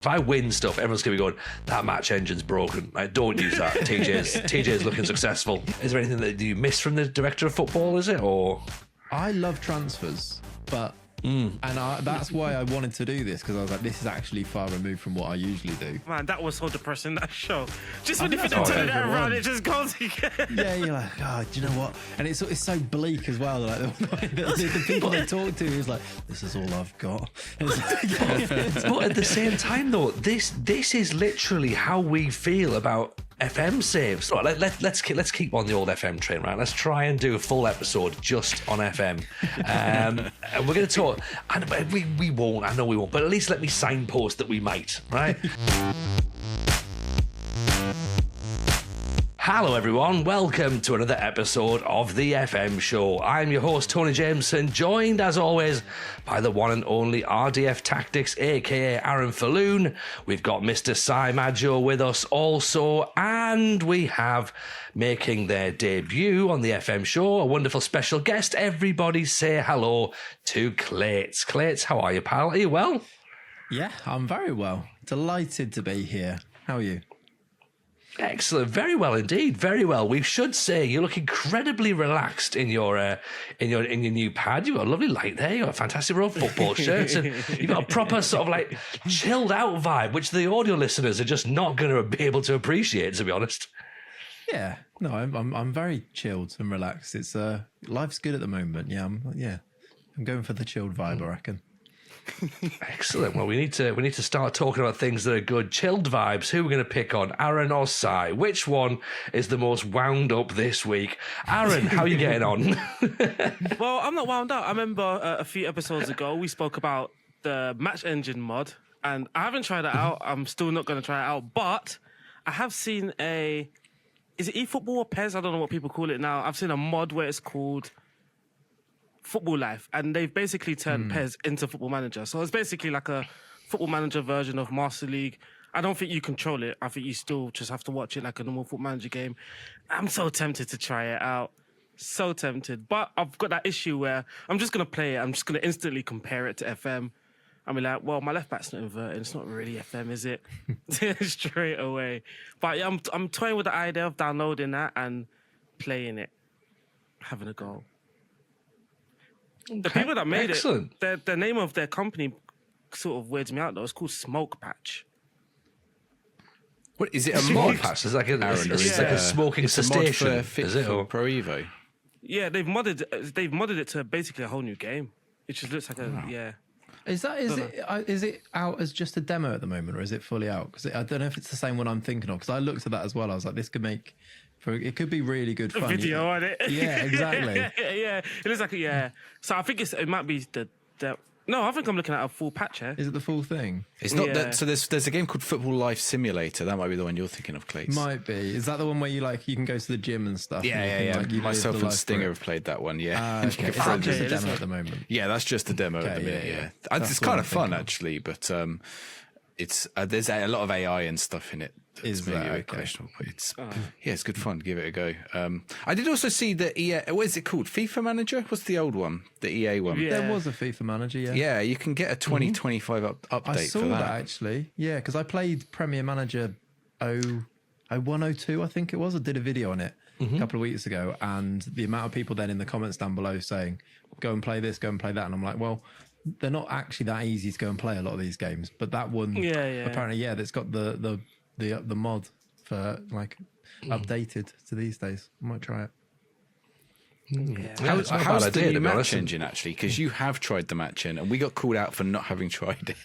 If I win stuff, everyone's going to be going, that match engine's broken. Like, don't use that. TJ's looking successful. Is there anything that you miss from the director of football, is it? Or I love transfers, but that's why I wanted to do this, because I was like, this is actually far removed from what I usually do. Man, that was so depressing, that show. Just when you think turn it around, it just goes again. Yeah, you're like, oh, do you know what? And it's so bleak as well. Like the people they talk to is like, this is all I've got. But at the same time, though, this is literally how we feel about FM saves. So let's keep on the old FM train, right? Let's try and do a full episode just on FM. And we're going to talk, and we won't, I know we won't, but at least let me signpost that we might, right? Hello everyone, welcome to another episode of The FM Show. I'm your host, Tony Jameson, joined as always by the one and only RDF Tactics, aka Aaron Falloon. We've got Mr. Maggio with us also, and we have, making their debut on The FM Show, a wonderful special guest. Everybody say hello to Clayts. Clayts, how are you, pal? Are you well? Yeah, I'm very well. Delighted to be here. How are you? Excellent, very well indeed, very well. We should say you look incredibly relaxed in your new pad. You've got a lovely light there. You've got a fantastic row of football shirts, and you've got a proper sort of like chilled out vibe, which the audio listeners are just not going to be able to appreciate, to be honest. Yeah, no, I'm very chilled and relaxed. It's life's good at the moment. Yeah, I'm going for the chilled vibe, I reckon. Excellent. Well, we need to start talking about things that are good. Chilled vibes. Who we're going to pick on, Aaron or Sai? Which one is the most wound up this week? Aaron, how are you getting on? Well, I'm not wound up. I remember a few episodes ago we spoke about the match engine mod, and I haven't tried it out. I'm still not going to try it out, but I have seen is it eFootball or PES? I don't know what people call it now. I've seen a mod where it's called Football Life, and they've basically turned PES into Football Manager. So it's basically like a Football Manager version of Master League. I don't think you control it. I think you still just have to watch it like a normal Football Manager game. I'm so tempted to try it out. So tempted. But I've got that issue where I'm just going to play it. I'm just going to instantly compare it to FM. I'll be like, well, my left back's not inverted. It's not really FM, is it? Straight away. But yeah, I'm toying with the idea of downloading that and playing it, having a go. The people that made it, the name of their company sort of weirds me out though. It's called Smoke Patch. What is it? A Smoke mod? Patch? It's like a smoking cessation. Is it or Pro Evo? Yeah, they've modded it to basically a whole new game. It just looks like Is it out as just a demo at the moment, or is it fully out? Because I don't know if it's the same one I'm thinking of. Because I looked at that as well. I was like, this could make. It could be really good fun. Video on it. Yeah, exactly. yeah, it looks like So I think it might be the. No, I think I'm looking at a full patch here. Is it the full thing? It's not that. So there's a game called Football Life Simulator. That might be the one you're thinking of, Clayts. Might be. Is that the one where you can go to the gym and stuff? Yeah. Myself and Stinger have played that one. Yeah. Okay. Is that just a demo at the moment? Yeah, that's just a demo at the minute. Yeah. It's kind of fun actually, but it's there's a lot of AI and stuff in it. Is that questionable? But it's good fun. Give it a go. I did also see the EA. What is it called? FIFA Manager? What's the old one? The EA one. Yeah. There was a FIFA Manager. Yeah. Yeah, you can get a 2025 update. I saw for that actually. Yeah, because I played Premier Manager 0102, I think it was. I did a video on it a couple of weeks ago, and the amount of people then in the comments down below saying, "Go and play this, go and play that," and I'm like, well. They're not actually that easy to go and play a lot of these games, but that one apparently, that's got the mod for like updated to these days. I might try it. How's the new match engine actually? Because you have tried the match engine, and we got called out for not having tried it.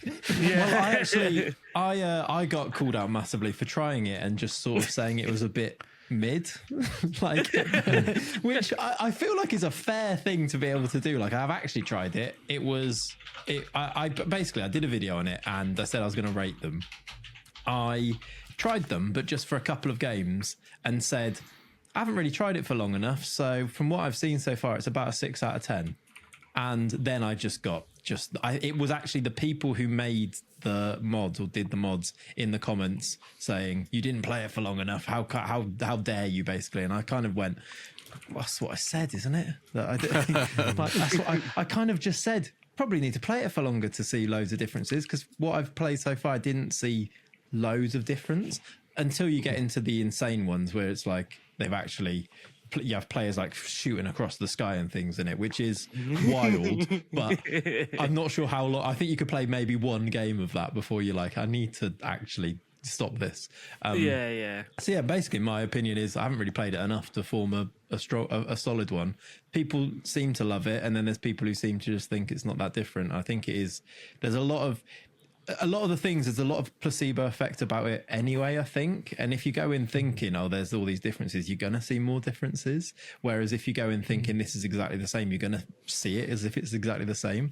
Well, I got called out massively for trying it and just sort of saying it was a bit mid, which I feel like is a fair thing to be able to do. Like I've actually tried it. I did a video on it and I said I was going to rate them. I tried them, but just for a couple of games, and said I haven't really tried it for long enough. So from what I've seen so far, it's about a 6 out of 10. And then I it was actually the people who made the mods or did the mods in the comments saying you didn't play it for long enough. How dare you, basically? And I kind of went, that's what I said, isn't it? That that's what I kind of just said. probably need to play it for longer to see loads of differences, because what I've played so far, I didn't see loads of difference until you get into the insane ones where it's like they've actually, you have players like shooting across the sky and things in it, which is wild. But I'm not sure how long. I think you could play maybe one game of that before you're like, I need to actually stop this. So yeah, basically my opinion is I haven't really played it enough to form a solid one. People seem to love it, and then there's people who seem to just think it's not that different. I think it is. There's a lot of the things, there's a lot of placebo effect about it anyway, I think. And if you go in thinking, oh, there's all these differences, you're going to see more differences. Whereas if you go in thinking this is exactly the same, you're going to see it as if it's exactly the same.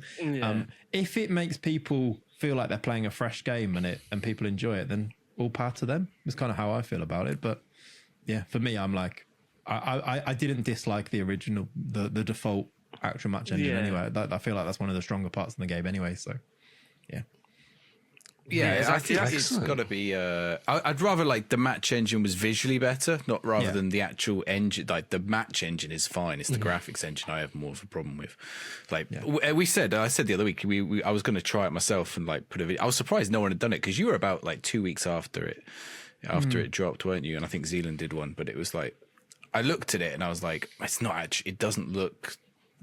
If it makes people feel like they're playing a fresh game and people enjoy it, then all power to them. It's kind of how I feel about it. But yeah, for me, I'm like, I didn't dislike the original, the default actual match engine anyway. I feel like that's one of the stronger parts in the game anyway. So yeah. Yeah, I think it's got to be. I'd rather like the match engine was visually better, not rather than the actual engine. Like the match engine is fine; it's the graphics engine I have more of a problem with. Like I said the other week, I was going to try it myself and like put a video. I was surprised no one had done it because you were about like 2 weeks after it dropped, weren't you? And I think Zealand did one, but it was like I looked at it and I was like, it's not actually. It doesn't look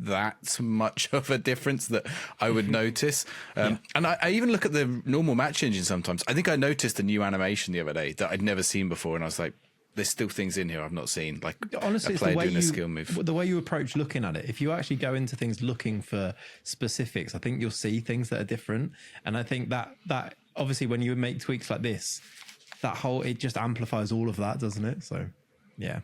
that much of a difference that I would notice. And I even look at the normal match engine sometimes. I think I noticed a new animation the other day that I'd never seen before, and I was like, there's still things in here I've not seen. Like honestly, a player doing a skill move. The way you approach looking at it, if you actually go into things looking for specifics, I think you'll see things that are different. And I think that obviously when you make tweaks like this, it just amplifies all of that, doesn't it? So yeah.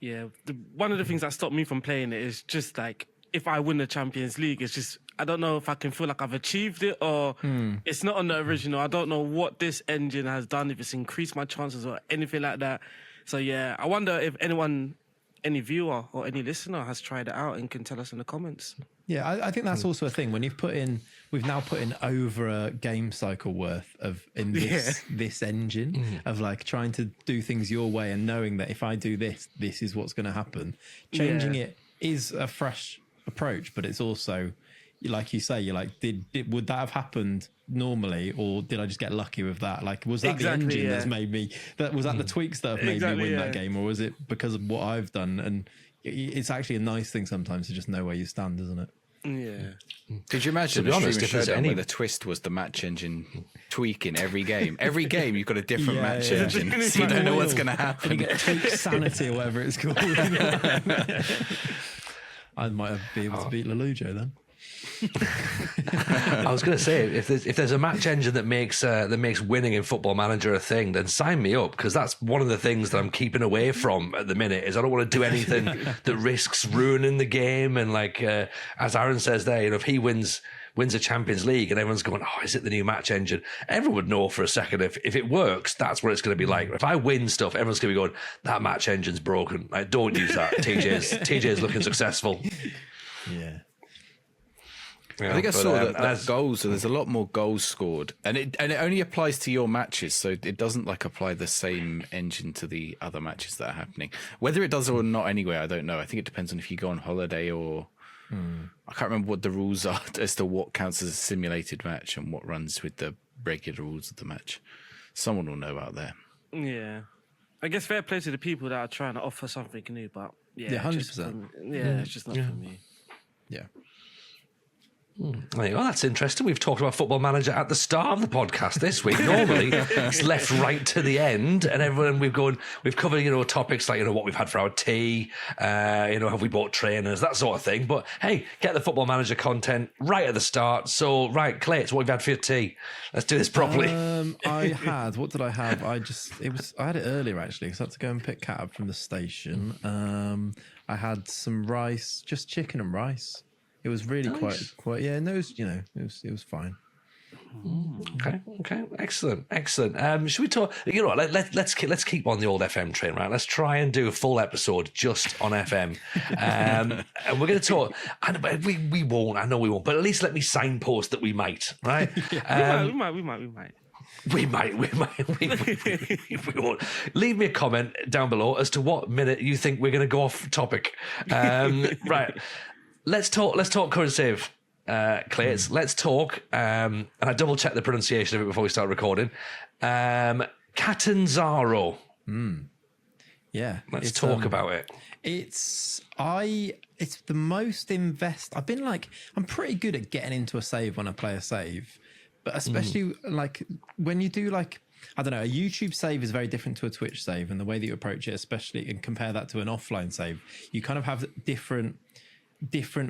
Yeah, one of the things that stopped me from playing it is just like, if I win the Champions League, it's just, I don't know if I can feel like I've achieved it or it's not on the original. I don't know what this engine has done, if it's increased my chances or anything like that. So yeah, I wonder if any viewer or any listener has tried it out and can tell us in the comments. Yeah, I think that's also a thing. When we've now put in over a game cycle worth in this engine of like trying to do things your way and knowing that if I do this is what's going to happen. Changing it is a fresh approach, but it's also, like you say, you're like, would that have happened normally, or did I just get lucky with that? Like, was that the engine that's made me? Was that the tweaks that have made me win that game, or was it because of what I've done? And it's actually a nice thing sometimes to just know where you stand, isn't it? Yeah. Could you imagine a stream showdown where the twist was the match engine tweak in every game? Every game you've got a different match engine, so you don't know what's going to happen. You get tweak sanity or whatever it's called. I might be able to beat Lelujo then. I was going to say, if there's a match engine that makes winning in Football Manager a thing, then sign me up, because that's one of the things that I'm keeping away from at the minute. Is I don't want to do anything that risks ruining the game. And like as Aaron says there, if he wins a Champions League and everyone's going, oh, is it the new match engine? Everyone would know for a second if it works, that's what it's going to be like. If I win stuff, everyone's going to be going, that match engine's broken. Like, don't use that. TJ's looking successful. Yeah. I think I saw that goals. So there's a lot more goals scored, and it only applies to your matches, so it doesn't like apply the same engine to the other matches that are happening. Whether it does or not, anyway, I don't know. I think it depends on if you go on holiday or I can't remember what the rules are as to what counts as a simulated match and what runs with the regular rules of the match. Someone will know out there. Yeah, I guess fair play to the people that are trying to offer something new, but 100%. It's just not for me. Yeah. Well, that's interesting. We've talked about Football Manager at the start of the podcast this week. Normally, it's left right to the end, and everyone we've covered, topics like what we've had for our tea, have we bought trainers, that sort of thing. But hey, get the Football Manager content right at the start. So, right, Clayts, what have you had for your tea? Let's do this properly. What did I have? I had it earlier actually, because I had to go and pick Cat up from the station. I had some rice, just chicken and rice. It was really quite. Yeah, no, it was fine. Okay, excellent. Should we talk? Let's keep on the old FM train, right? Let's try and do a full episode just on FM, and we're going to talk. And we won't. I know we won't, but at least let me signpost that we might, right? We might. We won't. Leave me a comment down below as to what minute you think we're going to go off topic. Right. Let's talk current save. Clayts, let's talk. And I double checked the pronunciation of it before we start recording. Catanzaro. Yeah. Let's talk about it. It's the most I'm pretty good at getting into a save when I play a save, but especially like when you do like, I don't know, a YouTube save is very different to a Twitch save, and the way that you approach it, especially and compare that to an offline save, you kind of have different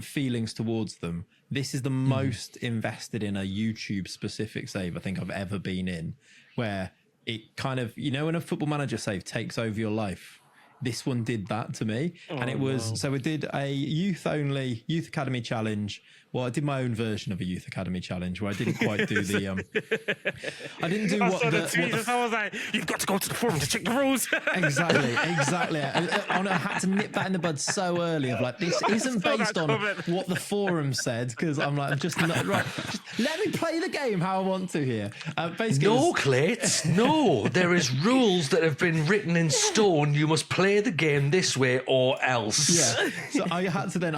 feelings towards them. This is the most invested in a YouTube specific save I think I've ever been in, where it kind of, when a Football Manager save takes over your life, this one did that to me. And it was, so we did a youth academy challenge. Well, I did my own version of a youth academy challenge where I didn't quite do the, I didn't do I what saw the, the tweets. I was like, you've got to go to the forum to check the rules. Exactly. I had to nip that in the bud so early of like, this isn't based on what the forum said, because I'm like, just let me play the game how I want to here. No, Clayts, no. There is rules that have been written in stone. You must play the game this way or else. Yeah. So I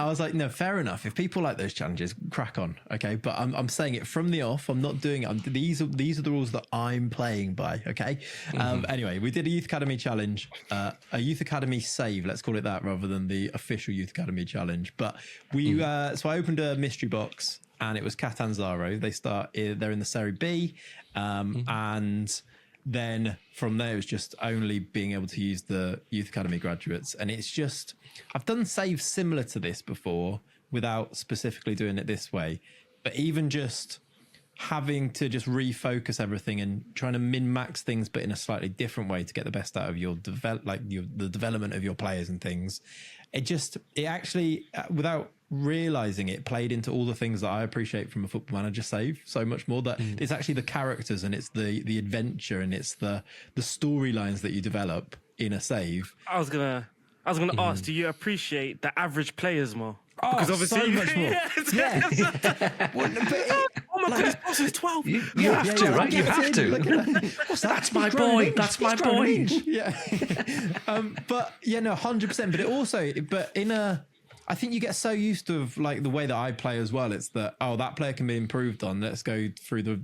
was like, no, fair enough. If people like those challenges, crack on. Okay. But I'm saying it from the off. I'm not doing it. These are the rules that I'm playing by. Okay. Anyway, we did a Youth Academy challenge, a Youth Academy save, let's call it that, rather than the official Youth Academy challenge. But so I opened a mystery box and it was Catanzaro. They're in the Serie B. And then from there, it was just only being able to use the Youth Academy graduates. And it's just, I've done saves similar to this before without specifically doing it this way. But even just having to just refocus everything and trying to min-max things, but in a slightly different way to get the best out of the development of your players and things. It actually, without realizing it, played into all the things that I appreciate from a Football Manager save so much more. That it's actually the characters and it's the adventure and it's the storylines that you develop in a save. I was gonna ask, do you appreciate the average players more? Oh, Because obviously, so much more. Yeah. Oh my god, this boss is 12. You have to, right? You have to. What's that? That's my boy. That's my boy. Yeah. But yeah, no, 100%. But it also, I think you get so used to like the way that I play as well. It's that, that player can be improved on. Let's go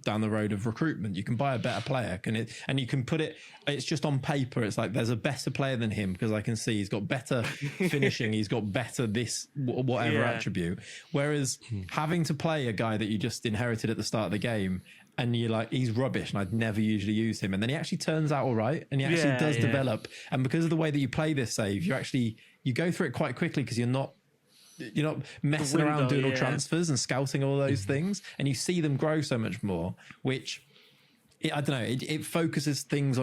down the road of recruitment. You can buy a better player, and you can put it. It's just on paper. It's like there's a better player than him because I can see he's got better finishing. He's got better this whatever attribute. Whereas having to play a guy that you just inherited at the start of the game, and you're like, he's rubbish, and I'd never usually use him, and then he actually turns out all right, and he actually does develop. And because of the way that you play this save, you go through it quite quickly because you're not messing around doing all transfers and scouting all those things, and you see them grow so much more, which I don't know, it focuses things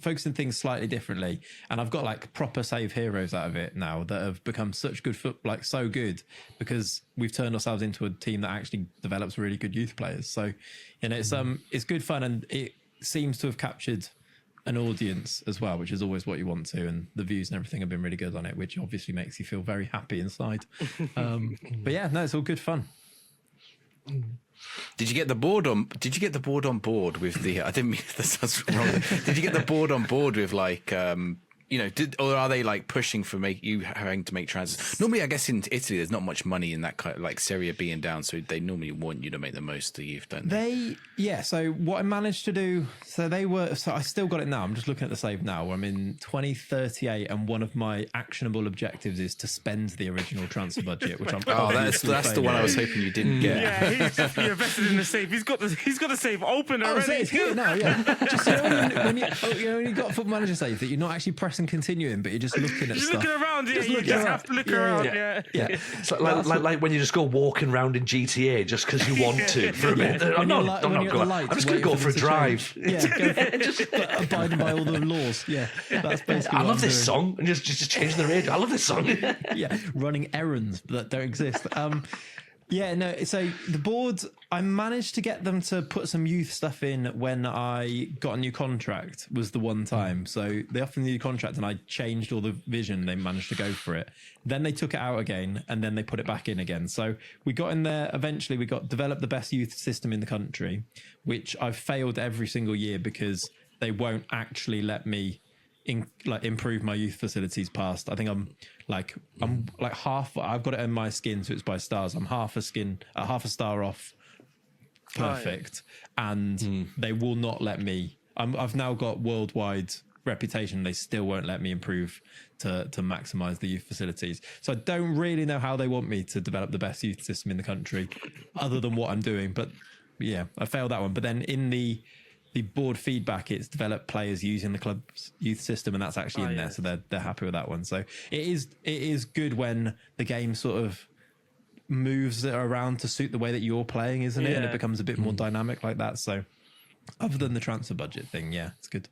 focusing things slightly differently. And I've got like proper save heroes out of it now that have become such good so good because we've turned ourselves into a team that actually develops really good youth players. So it's good fun, and it seems to have captured an audience as well, which is always what you want to, and the views and everything have been really good on it, which obviously makes you feel very happy inside. But yeah, no, it's all good fun. Did you get the board on board with the? I didn't mean that sounds wrong. Did you get the board on board with like? Or are they like pushing for you having to make transfers? Normally, I guess in Italy, there's not much money in that kind of like Serie B and down, so they normally want you to make the most of youth, don't they? So what I managed to do, so I still got it now. I'm just looking at the save now. I'm in 2038, and one of my actionable objectives is to spend the original transfer budget, which I'm. That's the one I was hoping you didn't get. Yeah, he's definitely invested in the save. He's got the save open already. So it's here now. Yeah, just when you got a Football Manager save that you're not actually pressing continuing, but you're just looking at stuff. Looking around, you just have to look around. Yeah. It's like when you just go walking around in GTA just because you want to for a minute. I'm not going. I'm just going to go for a drive. Just abiding by all the laws. Yeah, that's basically. I love this song, and just change the radio. I love this song. Running errands that don't exist. So the board, I managed to get them to put some youth stuff in when I got a new contract, was the one time. So they offered me a new contract and I changed all the vision. They managed to go for it. Then they took it out again and then they put it back in again. So we got in there. Eventually we got developed the best youth system in the country, which I've failed every single year because they won't actually let me improve my youth facilities past. I think I'm like half. I've got it in my skin, so it's by stars. I'm half a star off perfect, and they will not let me. I've now got worldwide reputation. They still won't let me improve to maximize the youth facilities. So I don't really know how they want me to develop the best youth system in the country, other than what I'm doing. But yeah, I failed that one. But then in the board feedback, it's developed players using the club's youth system, and that's actually in there, so they're happy with that one. So it is good when the game sort of moves it around to suit the way that you're playing, isn't it? And it becomes a bit more dynamic like that. So other than the transfer budget thing, yeah, it's good.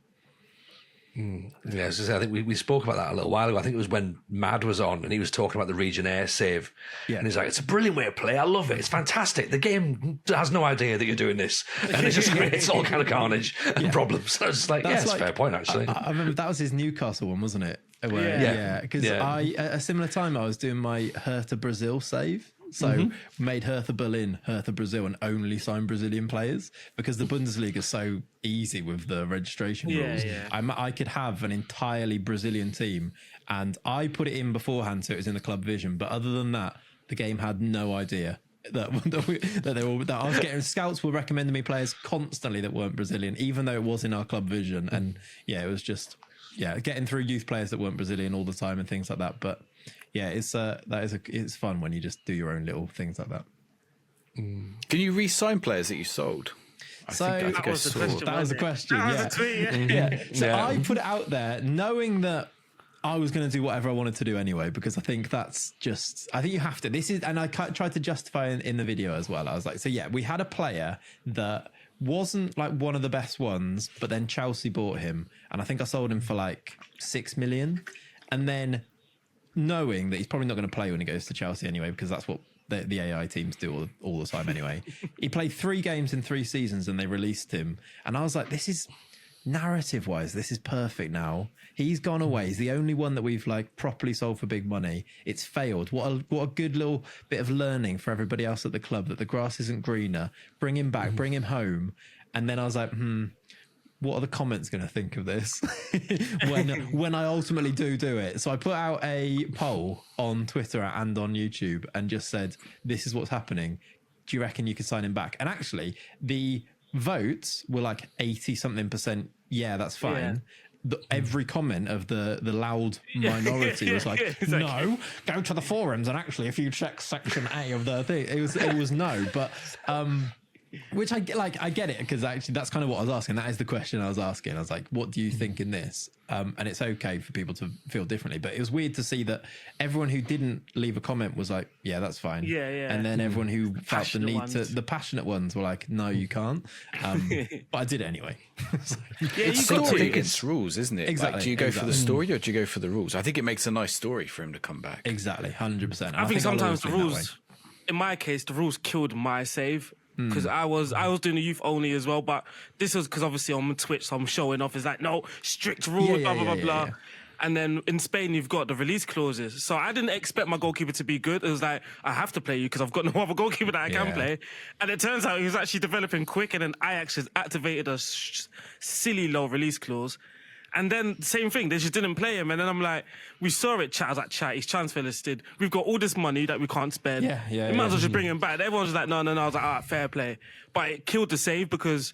Yeah, I think we spoke about that a little while ago. I think it was when Mad was on and he was talking about the Region Air save. Yeah. And he's like, it's a brilliant way to play. I love it. It's fantastic. The game has no idea that you're doing this. And it just creates all kind of carnage and problems. So it's like, that's a fair point, actually. I remember that was his Newcastle one, wasn't it? Where, because I, at a similar time, I was doing my Hertha Brazil save. So made Hertha Berlin, Hertha Brazil, and only signed Brazilian players because the Bundesliga is so easy with the registration rules. Yeah. I could have an entirely Brazilian team, and I put it in beforehand so it was in the club vision. But other than that, the game had no idea that I was getting. Scouts were recommending me players constantly that weren't Brazilian, even though it was in our club vision. And yeah, it was just getting through youth players that weren't Brazilian all the time and things like that. But yeah, it's fun when you just do your own little things like that. Can you re-sign players that you sold? That was the question. That was a tweet. So I put it out there knowing that I was going to do whatever I wanted to do anyway, because I think that's just, I think you have to. And I tried to justify in the video as well. I was like, so yeah, we had a player that wasn't like one of the best ones, but then Chelsea bought him, and I think I sold him for like 6 million, and then knowing that he's probably not going to play when he goes to Chelsea anyway, because that's what the AI teams do all the time anyway. He played 3 games in 3 seasons and they released him. And I was like, this is narrative-wise, this is perfect now. He's gone away. He's the only one that we've like properly sold for big money. It's failed. What a good little bit of learning for everybody else at the club, that the grass isn't greener. Bring him back, bring him home. And then I was like, what are the comments going to think of this when I ultimately do it? So I put out a poll on Twitter and on YouTube and just said, this is what's happening. Do you reckon you could sign him back? And actually the votes were like 80-something%. Yeah, that's fine. Every comment of the loud minority was like, no, go to the forums. And actually, if you check section A of the thing, it was no. But which I get it, because actually that's kind of what I was asking. That is the question I was asking. I was like, what do you think in this? And it's okay for people to feel differently, but it was weird to see that everyone who didn't leave a comment was like, yeah, that's fine. Yeah. And then everyone who felt the need the passionate ones were like, no, you can't. But I did it anyway. It's story against rules, isn't it? Exactly. Like, do you go for the story or do you go for the rules? I think it makes a nice story for him to come back. Exactly, 100%. I think sometimes the rules, in my case, the rules killed my save. Because I was doing the youth only as well, but this was because obviously on Twitch, so I'm showing off. It's like, no, strict rules, blah. And then in Spain, you've got the release clauses. So I didn't expect my goalkeeper to be good. It was like, I have to play you because I've got no other goalkeeper that I can play. And it turns out he was actually developing quick, and then Ajax has activated a silly low release clause. And then same thing, they just didn't play him. And then I'm like, we saw it, chat. I was like, chat, he's transfer listed. We've got all this money that we can't spend. We might as well just bring him back. Everyone was like, no. I was like, all right, fair play. But it killed the save because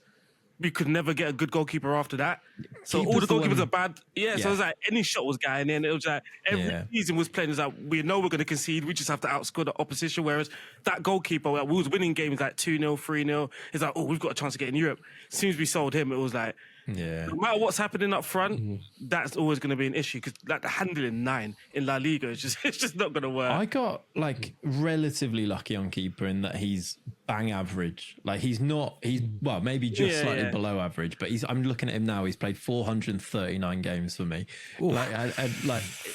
we could never get a good goalkeeper after that. So all the goalkeepers are bad. So it was like any shot was going in. It was like every season was playing. It's like, we know we're going to concede. We just have to outscore the opposition. Whereas that goalkeeper, we was winning games like 2-0, 3-0. It's like, oh, we've got a chance to get in Europe. As soon as we sold him, it was like, no matter what's happening up front, that's always going to be an issue, because like the handling 9 in La Liga is just not going to work. I got like relatively lucky on keeper in that he's bang average. Like he's well, maybe just slightly below average, but I'm looking at him now. He's played 439 games for me.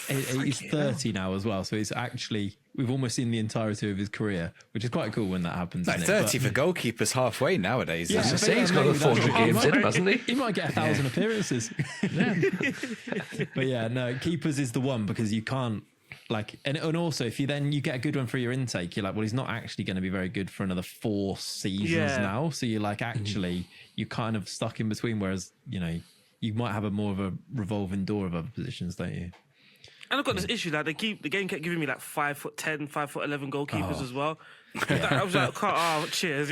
He's 30 now as well, so he's actually. We've almost seen the entirety of his career, which is quite cool when that happens. Like 30 for goalkeepers halfway nowadays. Yeah, he's got 400 games in him, hasn't he? He might get 1,000 appearances. But yeah, no, keepers is the one, because you can't and also if you get a good one for your intake, you're like, well, he's not actually going to be very good for another 4 seasons now. So you're like, actually, you're kind of stuck in between. Whereas, you might have a more of a revolving door of other positions, don't you? And I've got this issue that the game kept giving me like 5'10", 5'11" goalkeepers as well. I was like, cheers,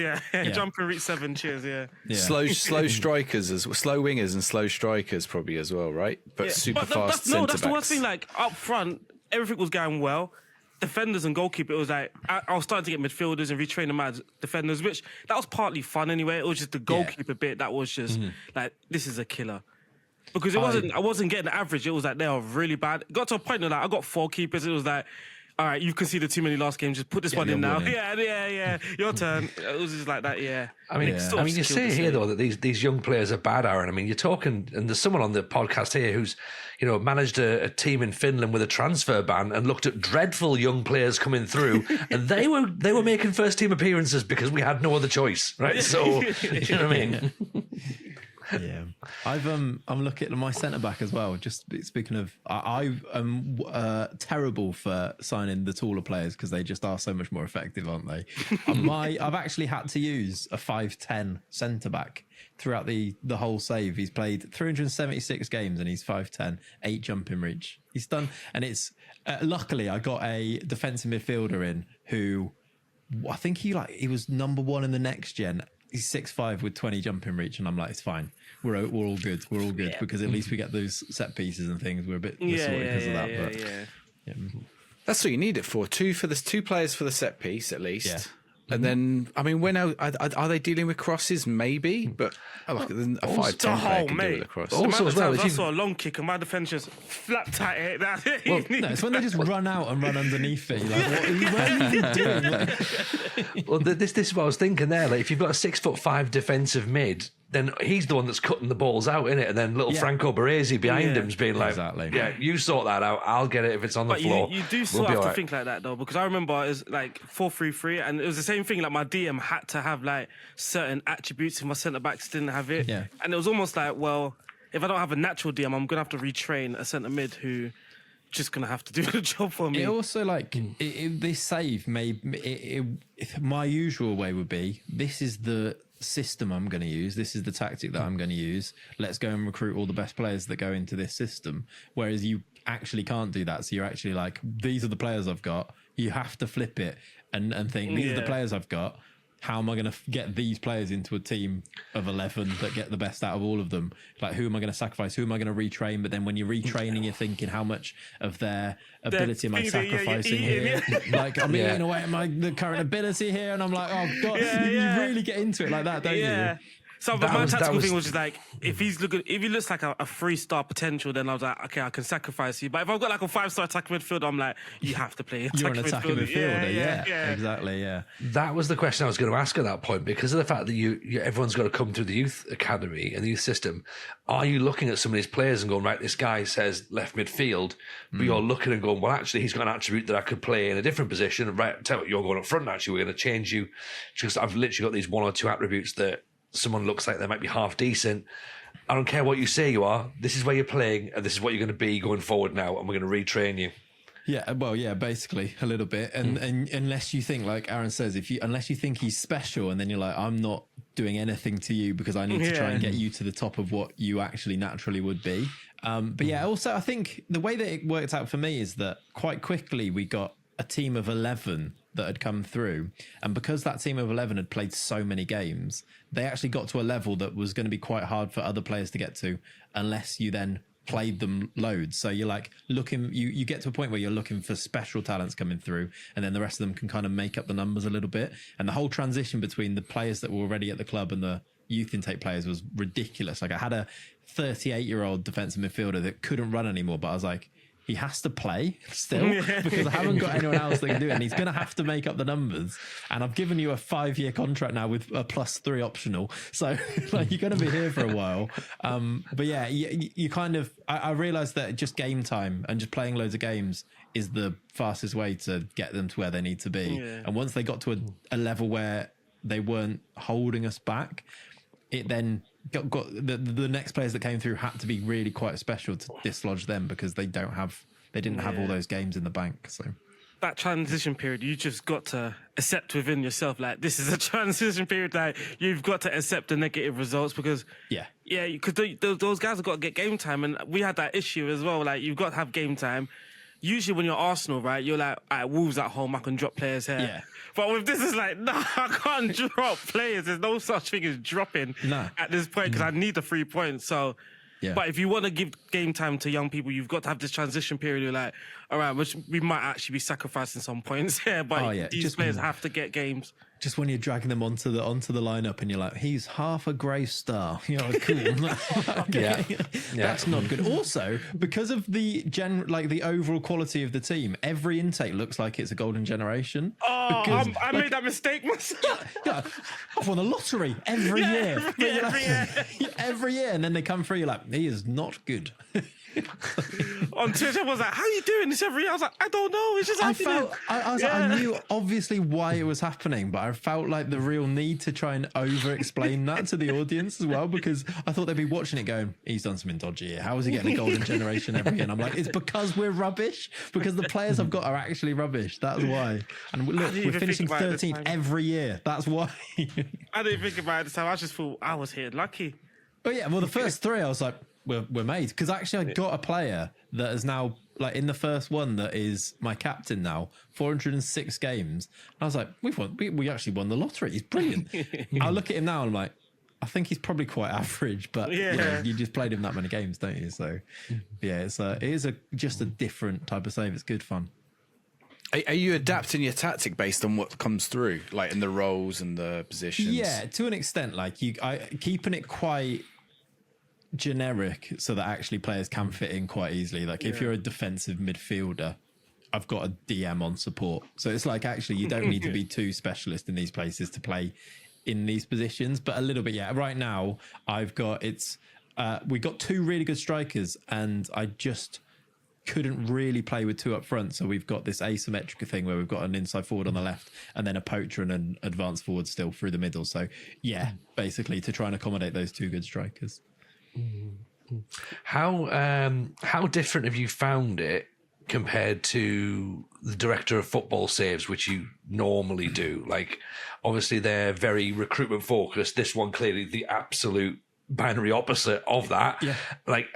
jump and reach 7, cheers, Slow strikers, slow wingers and slow strikers probably as well, right? But super fast centre backs. That's the worst thing. Like up front, everything was going well. Defenders and goalkeeper, it was like I was starting to get midfielders and retrain them as defenders, which that was partly fun anyway. It was just the goalkeeper bit that was just like, this is a killer. Because I wasn't getting the average. It was like they are really bad. It got to a point where like I got 4 keepers. It was like, all right, you've conceded too many last game. Just put this one in now. Yeah. Your turn. It was just like that. Yeah. I mean, you say here though that these young players are bad, Aaron. I mean, you're talking, and there's someone on the podcast here who's, managed a team in Finland with a transfer ban and looked at dreadful young players coming through, and they were making first team appearances because we had no other choice, right? So, you know what I mean? Yeah, I'm looking at my centre back as well. Just speaking of, I am terrible for signing the taller players because they just are so much more effective, aren't they? I've actually had to use a 5'10" centre back throughout the whole save. He's played 376 games and he's 5'10", 8 jumping reach. He's done, and it's luckily I got a defensive midfielder in who I think he was number 1 in the next gen. He's 6'5" with 20 jumping reach, and I'm like, it's fine. We're all good. We're all good because at least we get those set pieces and things. We're a bit sorted because of that. But that's what you need it for. 2 players for the set piece at least. Yeah. And then, I mean, when are they dealing with crosses? Maybe, but a 5'10" player can deal with a cross. Also, as well, I saw a long kick and my defence just flat tight. Well, no, it's when they just run out and run underneath it. Like, what are you doing? Well, this is what I was thinking there. Like, if you've got a 6'5" defensive mid, then he's the one that's cutting the balls out, innit? And then little Franco Baresi behind him's being like, you sort that out. I'll get it if it's on the floor. You do still have to think like that, though, because I remember it was like 4-3-3, and it was the same thing. Like, my DM had to have like certain attributes if my centre-backs didn't have it. Yeah. And it was almost like, well, if I don't have a natural DM, I'm going to have to retrain a centre-mid who just going to have to do the job for me. It also, like, this save my usual way would be, this is the system I'm going to use. This is the tactic that I'm going to use. Let's go and recruit all the best players that go into this system. Whereas you actually can't do that. So you're actually like, these are the players I've got. You have to flip it and think, these are the players I've got. How am I going to get these players into a team of 11 that get the best out of all of them? Like, who am I going to sacrifice? Who am I going to retrain? But then when you're retraining, you're thinking, how much of their ability am I sacrificing here? Like, I'm eating away at the current ability here. And I'm like, oh, God, you really get into it like that, don't you? So my tactical thing was just like, if he looks like a 3-star potential, then I was like, okay, I can sacrifice you. But if I've got like a 5-star attacking midfielder, I'm like, you have to play You're an attacking midfielder. Yeah, exactly. Yeah. That was the question I was going to ask at that point, because of the fact that everyone's got to come through the youth academy and the youth system. Are you looking at some of these players and going, right, this guy says left midfield, but you're looking and going, well, actually, he's got an attribute that I could play in a different position. Right, tell you what, you're going up front. Actually, we're going to change you. Just I've literally got these 1 or 2 attributes that someone looks like they might be half decent. I don't care what you say you are. This is where you're playing, and this is what you're going to be going forward now, and we're going to retrain you. Yeah, well, yeah, basically a little bit, and unless you think, like Aaron says, unless you think he's special, and then you're like, I'm not doing anything to you because I need to try and get you to the top of what you actually naturally would be. But yeah, also I think the way that it worked out for me is that quite quickly we got a team of 11 that had come through, and because that team of 11 had played so many games, they actually got to a level that was going to be quite hard for other players to get to unless you then played them loads. So you're like looking, you get to a point where you're looking for special talents coming through, and then the rest of them can kind of make up the numbers a little bit. And the whole transition between the players that were already at the club and the youth intake players was ridiculous. Like, I had a 38-year-old defensive midfielder that couldn't run anymore, but I was like, he has to play still because I haven't got anyone else that can do it, and he's going to have to make up the numbers. And I've given you a 5-year contract now with a +3 optional, so like, you're going to be here for a while. But yeah, you kind of I realized that just game time and just playing loads of games is the fastest way to get them to where they need to be. And once they got to a level where they weren't holding us back, it then got the next players that came through had to be really quite special to dislodge them because they didn't have all those games in the bank. So that transition period, you just got to accept within yourself, like, this is a transition period, like, you've got to accept the negative results because, because those guys have got to get game time, and we had that issue as well, like, you've got to have game time. Usually when you're Arsenal, right, you're like, all right, Wolves at home, I can drop players here. Yeah. But with this, it's like, no, I can't drop players. There's no such thing as dropping at this point because I need the 3 points. So, but if you want to give game time to young people, you've got to have this transition period. You're like, all right, we might actually be sacrificing some points here, but these players have to get games. Just when you're dragging them onto the lineup and you're like, he's half a grey star. You're like, cool. That's not good. Also, because of the the overall quality of the team, every intake looks like it's a golden generation. Oh, I made that mistake myself. I've won the lottery every year. Every year. And then they come through, you're like, he is not good. On Twitter, I was like, how are you doing this every year? I was like, I don't know. It's just happening. I knew obviously why it was happening, but I felt like the real need to try and over-explain that to the audience as well, because I thought they'd be watching it going, he's done something dodgy here. How is he getting a golden generation every year? And I'm like, it's because we're rubbish, because the players I've got are actually rubbish. That's why. And look, we're finishing 13th every year. That's why. I didn't think about it this time. I just thought I was here lucky. Oh yeah, well the first three I was like, we're made, because actually I got a player that is now like in the first one that is my captain now, 406 games. And I was like, we actually won the lottery. He's brilliant. I look at him now and I'm like, I think he's probably quite average, but you just played him that many games, don't you? So yeah, it is just a different type of save. It's good fun. Are you adapting your tactic based on what comes through, like in the roles and the positions? Yeah, to an extent, like keeping it quite generic so that actually players can fit in quite easily. Like if you're a defensive midfielder, I've got a DM on support. So it's like actually you don't need to be too specialist in these places to play in these positions, but a little bit, right now we got two really good strikers and I just couldn't really play with two up front. So we've got this asymmetric thing where we've got an inside forward on the left and then a poacher and an advanced forward still through the middle. So basically to try and accommodate those two good strikers. How different have you found it compared to the director of football saves, which you normally do? Like, obviously they're very recruitment focused. This one clearly the absolute binary opposite of that. Yeah. Like,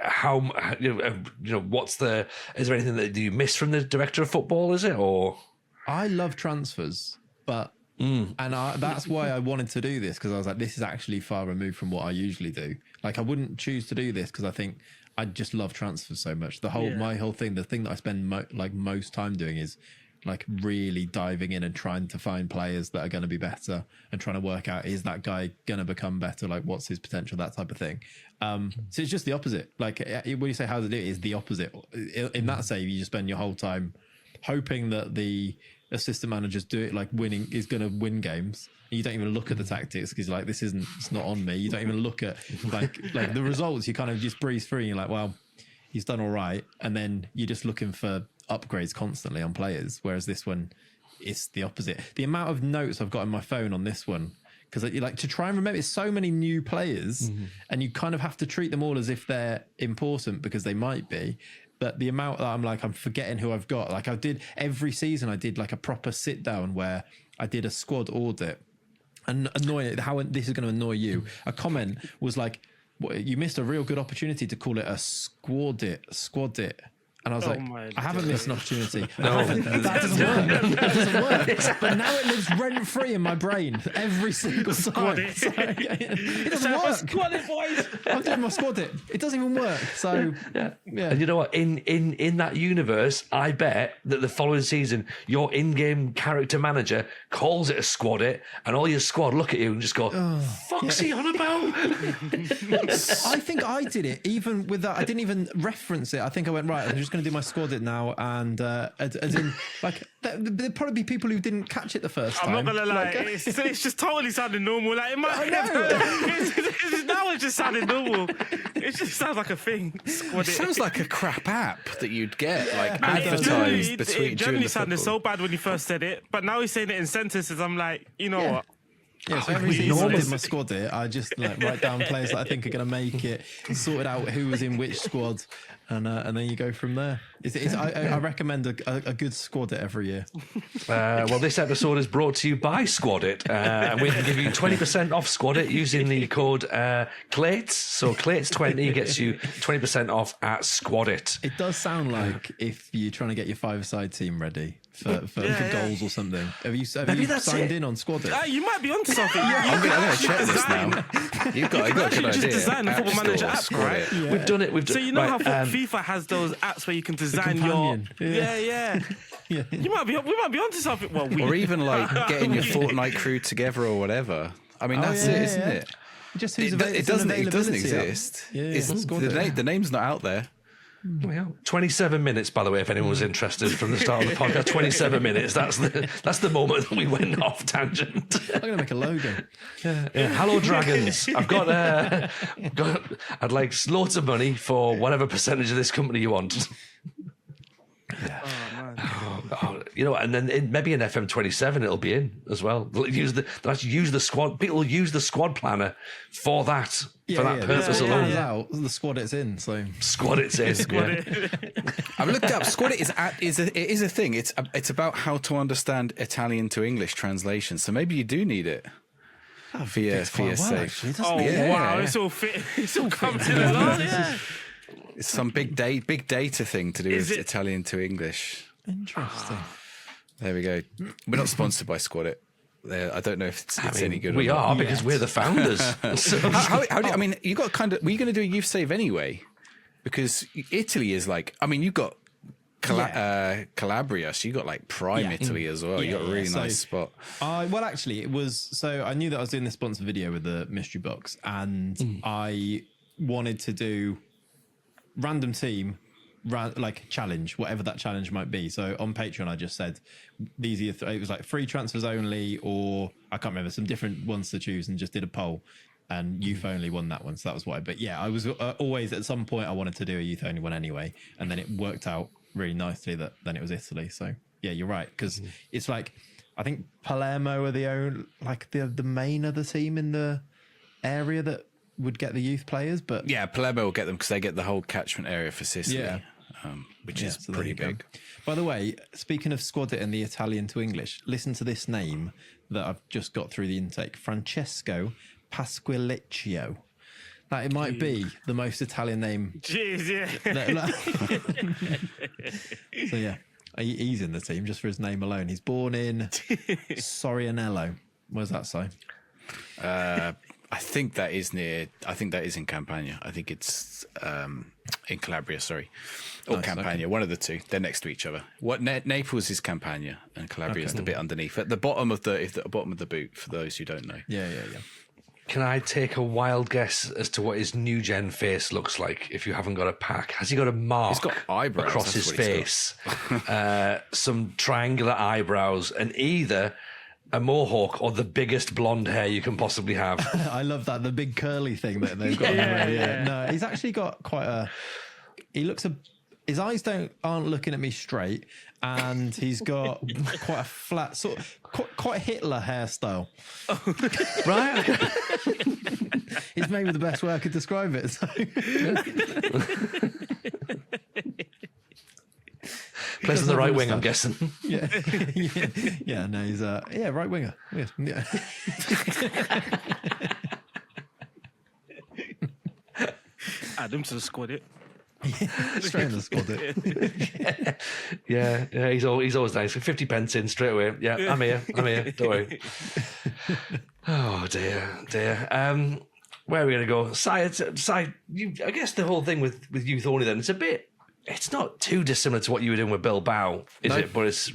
is there anything that you miss from the director of football? Is it, or? I love transfers, but that's why I wanted to do this, because I was like, this is actually far removed from what I usually do. Like, I wouldn't choose to do this because I think I just love transfers so much. My whole thing, the thing that I spend most time doing is like really diving in and trying to find players that are going to be better and trying to work out, is that guy going to become better? Like, what's his potential? That type of thing. So it's just the opposite. Like, when you say how to do it, is the opposite. In that save, you just spend your whole time hoping that the assistant managers do it like winning is going to win games. You don't even look at the tactics because like, it's not on me. You don't even look at like the results. You kind of just breeze through and you're like, well, he's done all right. And then you're just looking for upgrades constantly on players. Whereas this one, it's the opposite. The amount of notes I've got on my phone on this one, because you like to try and remember, it's so many new players and you kind of have to treat them all as if they're important because they might be. But the amount that I'm forgetting who I've got. Like, I did every season, I did like a proper sit down where I did a squad audit. And how this is going to annoy you. A comment was like, you missed a real good opportunity to call it a squad it. And I was I haven't missed an opportunity. That doesn't work. But now it lives rent free in my brain every single time. It doesn't work. Squad it, boys. I'm doing my squad it. It doesn't even work. So yeah. And you know what? In that universe, I bet that the following season, your in-game character manager calls it a squad it, and all your squad look at you and just go, "Fuck's he on about?" I think I did it. Even with that, I didn't even reference it. I think I went, right, I'm just going to do my squad it now, and as in, like, there'd probably be people who didn't catch it the first time. I'm not gonna lie, it's just totally sounding normal. Like, now it's just sounding normal. It just sounds like a thing. It sounds like a crap app that you'd get like advertised between. It generally sounded so bad when he first said it, but now he's saying it in sentences. I'm like, you know what? Yeah, so every season I did my squad it, I just like write down players that I think are going to make it, sorted out who was in which squad, and then you go from there. I recommend a good squad it every year. Well, this episode is brought to you by Squadit, and we can give you 20% off Squadit using the code Clayts. So Clayts20 gets you 20% off at Squadit. It does sound like if you're trying to get your five-a-side team ready for goals or something. Have you signed in on Squadit? You might be onto something. I'm going to check this now. You've got a good idea. Just design the Football Manager app, right? Yeah. We've done it. So you know how FIFA has those apps where you can design your... Yeah. We might be onto something. Well, or even like getting your Fortnite crew together or whatever. I mean, that's it, isn't it? Just it doesn't exist. The name's not out there. Well, 27 minutes, by the way, if anyone was interested from the start of the podcast. 27 minutes. That's the moment that we went off tangent. I'm going to make a logo. Yeah. Hello, dragons. I've got. I'd like loads of money for whatever percentage of this company you want. Yeah. And then maybe in FM27 it'll be in as well. They'll use the squad. People will use the squad planner for that purpose alone. Out, the squad it's in. So squad it's in. I've looked up. Squad it is a thing. It's about how to understand Italian to English translation. So maybe you do need it. For your sake. Wow! It's all fit. It's all coming along. Yeah. It's some big data thing to do with Italian to English. Interesting. There we go. We're not sponsored by Squadit. I don't know if it's any good. We are because we're the founders. So I mean, you got were you going to do a youth save anyway? Because Italy is like, I mean, you got Calabria, so you got like prime Italy as well. You got a really nice spot. Well, actually, it was. So I knew that I was doing this sponsored video with the mystery box, and I wanted to do random team, like challenge, whatever that challenge might be. So on Patreon, I just said these are it was like free transfers only, or I can't remember, some different ones to choose, and just did a poll. And youth only won that one, so that was why. But yeah, I was always at some point I wanted to do a youth only one anyway, and then it worked out really nicely that then it was Italy. So yeah, you're right, because it's like I think Palermo are the main of the team in the area that would get the youth players, but yeah, Palermo will get them because they get the whole catchment area for Sicily, which is pretty big. By the way, speaking of Squadit and the Italian to English, listen to this name that I've just got through the intake: Francesco Pasqualiccio. That it might be the most Italian name. Jeez, yeah. So yeah, he's in the team just for his name alone. He's born in Sorianello. Where's that say? I think that is in Campania. I think it's in Calabria, sorry. Or nice, Campania, one of the two. They're next to each other. Naples is Campania and Calabria is the bit underneath. At the bottom of the boot, for those who don't know. Yeah. Can I take a wild guess as to what his newgen face looks like if you haven't got a pack? Has he got a mark he's got eyebrows, across his face? Some triangular eyebrows, and either a mohawk or the biggest blonde hair you can possibly have. I love that, the big curly thing that they've got. No, he's actually got quite his eyes aren't looking at me straight, and he's got quite a flat sort of quite Hitler hairstyle. Right? It's maybe the best way I could describe it. So. Plays on the right wing, I'm guessing. Yeah. No, he's right winger. Yeah. Add him to the squad. Straight in the squad. Yeah. He's always nice. 50 pence in straight away. Yeah, I'm here. Don't worry. Oh dear. Where are we going to go? I guess the whole thing with youth only then, it's not too dissimilar to what you were doing with Bilbao, is it? But it's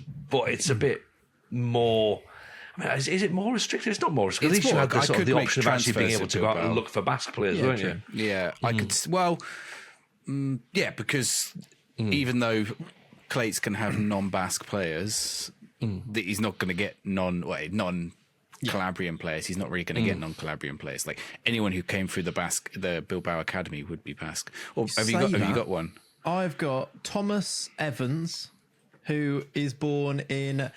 a bit more. I mean, is it more restricted? It's not more restricted. At least you had the option of actually being able to go out and look for Basque players, weren't you? Yeah, I could. Well, because even though Clayts can have non-Basque players, he's not going to get non-Calabrian players. He's not really going to get non-Calabrian players. Like anyone who came through the Bilbao Academy would be Basque. Or have you got one? I've got Thomas Evans, who is born in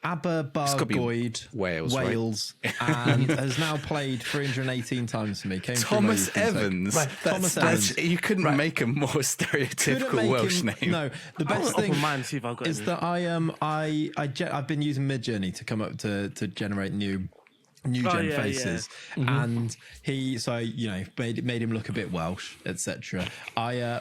Aberbargoed, Wales, and has now played 318 times for me. Came through my Thomas youth intake. Evans. Right, Thomas Evans. You couldn't make a more stereotypical Welsh name. No, the best thing Open mind, see if I've got is any. that I've been using Midjourney to come up to generate new gen faces, and he made him look a bit Welsh, etc.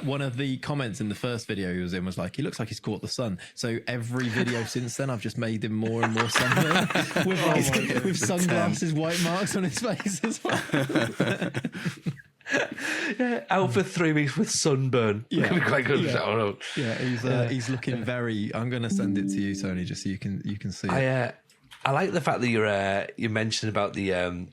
One of the comments in the first video he was in was like, he looks like he's caught the sun. So every video since then I've just made him more and more sunburned with sunglasses, white marks on his face as well. Out for 3 weeks with sunburn. Yeah. Could be quite good. Yeah. I don't know. Yeah, he's looking very. I'm going to send it to you, Tony, just so you can see it. I like the fact that you mentioned about the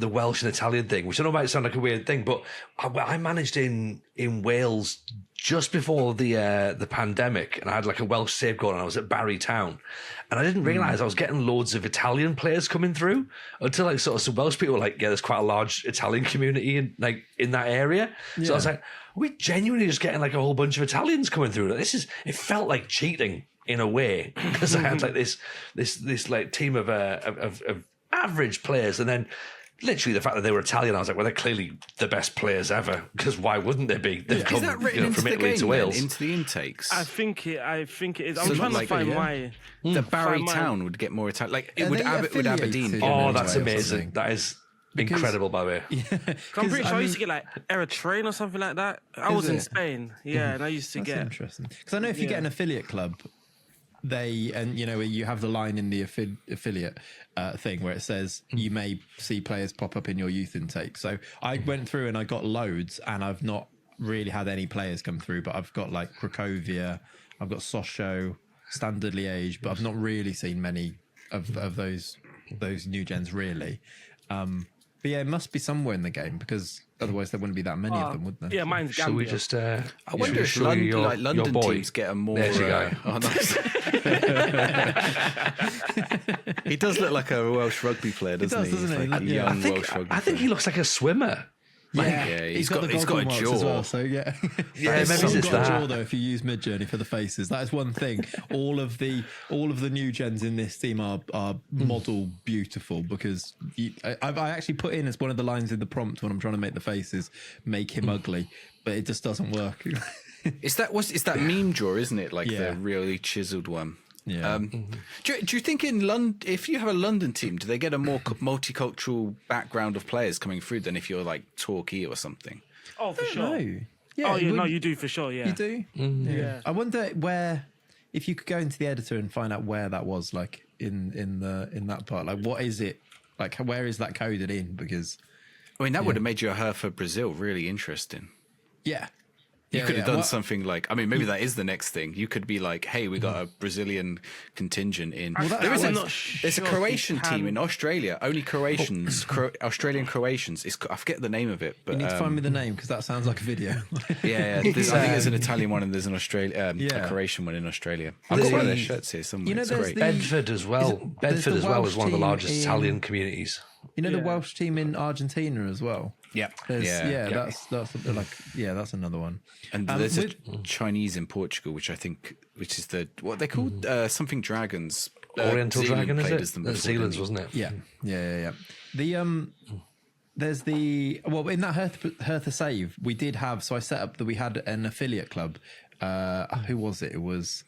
Welsh and Italian thing, which I know might sound like a weird thing, but I managed in Wales just before the pandemic, and I had like a Welsh save going, and I was at Barry Town, and I didn't realise I was getting loads of Italian players coming through until like sort of some Welsh people were like, yeah, there's quite a large Italian community in that area. Yeah. So I was like, are we genuinely just getting like a whole bunch of Italians coming through? It felt like cheating in a way, because I had like this like team of average players, and then literally the fact that they were Italian, I was like, well, they're clearly the best players ever, because why wouldn't they be? They've come Is that written into from the Italy game to Wales. into the intakes? I think it is. I'm So trying like, to find yeah. my. the Barry find my- Town would get more Italian. Like it Are would they would Aberdeen. affiliated? Get more Oh, that's Way or amazing. something. That is incredible, by the way. I'm pretty sure I used to get like Eritrean or something like that. I was in it? Spain, and I used to That's get. interesting, because I know if you get an affiliate club, you have the line in the affiliate thing where it says you may see players pop up in your youth intake. So I went through and I got loads, and I've not really had any players come through, but I've got like Cracovia, I've got Sochaux, Standard Liège, but I've not really seen many of those new gens really. But yeah, it must be somewhere in the game, because otherwise there wouldn't be that many of them, would there? Yeah, mine's Shall we Gambia. just? I wonder if London teams get a more. There's your guy. Oh, nice. He does look like a Welsh rugby player, doesn't he? doesn't He's he? like a Yeah. young Welsh rugby I think he looks like a swimmer. Yeah, he's got a goggle marks jaw. as well, so yeah. Yeah, There's maybe some it's got a that. jaw though if you use Midjourney for the faces. That is one thing. All of the new gens in this team are model beautiful, because I actually put in as one of the lines in the prompt when I'm trying to make the faces, make him ugly, but it just doesn't work. It's that meme draw, isn't it? Like Yeah. the really chiseled one. Yeah. Do you think in London, if you have a London team, do they get a more multicultural background of players coming through than if you're like Torquay or something? Oh, for sure. No. Oh, yeah, would- no, you do for sure. Yeah. You do? Yeah. I wonder if you could go into the editor and find out where that was, like in that part. Like, what is it? Like, where is that coded in? Because I mean, that would have made your her for Brazil really interesting. yeah. You could have done Well, something like, I mean, maybe that is the next thing. You could be like, hey, we got a Brazilian contingent in. There is I'm a, not there's a sure if Croatian you team can- in Australia. Only Croatians, Australian Croatians. I forget the name of it, but You need to find me the name, because that sounds like a video. yeah. I think there's an Italian one and there's an a Yeah. Croatian one in Australia. I've got one of their shirts here somewhere. You know, it's there's great. the- Bedford as well. there's Bedford the as well Welsh is one of the team largest in- Italian communities. You know the Yeah. Welsh team in Argentina as well. Yeah, That's that's another one. And there's a Chinese in Portugal, which is what they called something dragons. Oriental Zealand Dragon, played is as it? them New before, Zealand's, didn't wasn't it? Yeah. There's in that Hertha save we did have. So I set up that we had an affiliate club. Who was it? It was,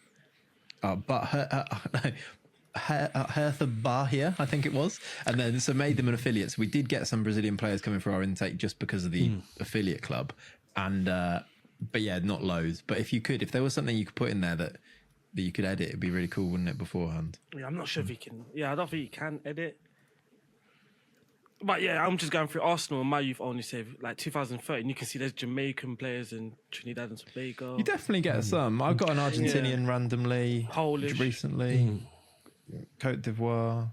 Hertha Bahia, I think it was, and then so made them an affiliate. So we did get some Brazilian players coming through our intake just because of the affiliate club, and but yeah, not loads. But if there was something you could put in there that you could edit, it'd be really cool, wouldn't it? Beforehand. Yeah, I'm not sure if you can. Yeah, I don't think you can edit. But yeah, I'm just going through Arsenal and my youth only save like 2013. You can see there's Jamaican players in Trinidad and Tobago. You definitely get some. I've got an Argentinian randomly, Polish. recently, Cote d'Ivoire.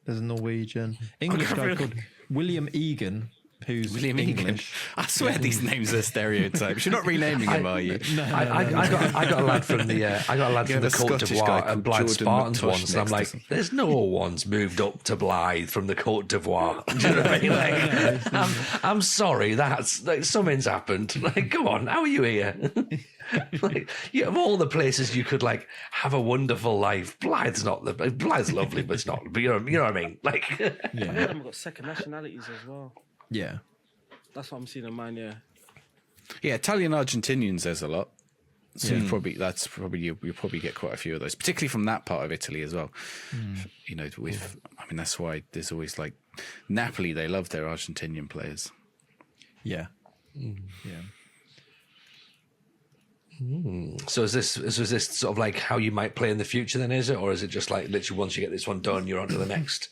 There's a Norwegian, English guy called William Egan. who's William Egan. English. I swear these names are stereotypes. You're not renaming him, are you? I got a lad from the a Cote Scottish guy d'Ivoire called and Blythe Jordan Spartans McTosh once, and I'm next to like, something. there's no one's moved up to Blythe from the Cote d'Ivoire. Do you know what I mean? Like, I'm sorry, that's like something's happened. Like, come on, how are you here? Like, of all the places you could like have a wonderful life, Blythe's lovely, but it's not. But you know what I mean? Like, A lot of them have got second nationalities as well. Yeah. That's what I'm seeing in mine. Yeah. Yeah, Italian Argentinians, there's a lot. So you'll probably get quite a few of those, particularly from that part of Italy as well. You know, that's why there's always like Napoli. They love their Argentinian players. Yeah. Yeah. so is this sort of like how you might play in the future? Then is it, or is it just like literally once you get this one done, you're on to the next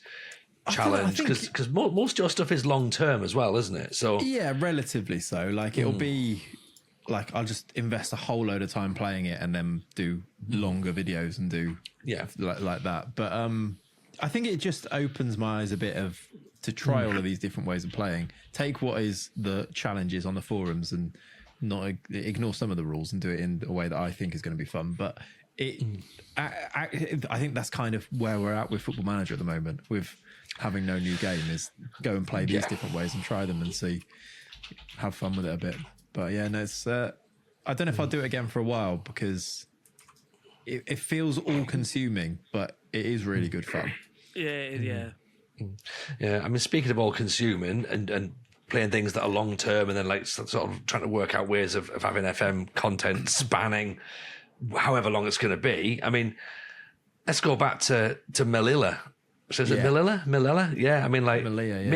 challenge? Because most of your stuff is long term as well, isn't it? So Yeah, relatively so. Like it'll be like I'll just invest a whole load of time playing it and then do longer videos and do like that. But I think it just opens my eyes a bit to try all of these different ways of playing. Take what is the challenges on the forums and not ignore some of the rules and do it in a way that I think is going to be fun. But I think that's kind of where we're at with Football Manager at the moment, with having no new game, is go and play these different ways and try them and have fun with it a bit. But yeah, no, it's I don't know if I'll do it again for a while, because it feels all consuming, but it is really good fun. Yeah. yeah, I mean, speaking of all consuming and playing things that are long term, and then like sort of trying to work out ways of having FM content spanning however long it's going to be. I mean, let's go back to Melilla. So is it Melilla? Yeah, I mean, like,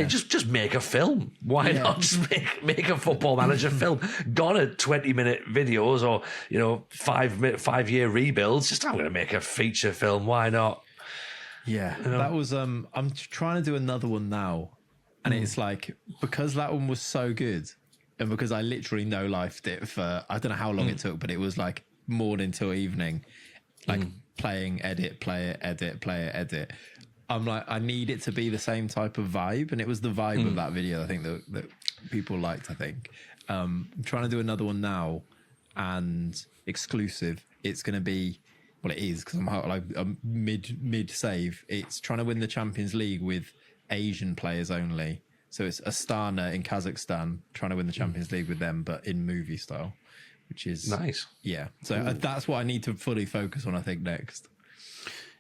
just make a film. Why not just make a Football Manager film? Gone at 20-minute videos or 5-year rebuilds. Just I'm going to make a feature film. Why not? Yeah, that was. I'm trying to do another one now, and it's like, because that one was so good, and because I literally no-lifed it for I don't know how long it took, but it was like morning till evening, like playing, edit, play it, edit, play it, edit. I'm like, I need it to be the same type of vibe, and it was the vibe of that video I think that people liked. I think I'm trying to do another one now, and exclusive. It's going to be, well, it is, because I'm mid save. It's trying to win the Champions League with Asian players only. So it's Astana in Kazakhstan trying to win the Champions League with them, but in movie style, which is nice. Yeah, so that's what I need to fully focus on, I think, next.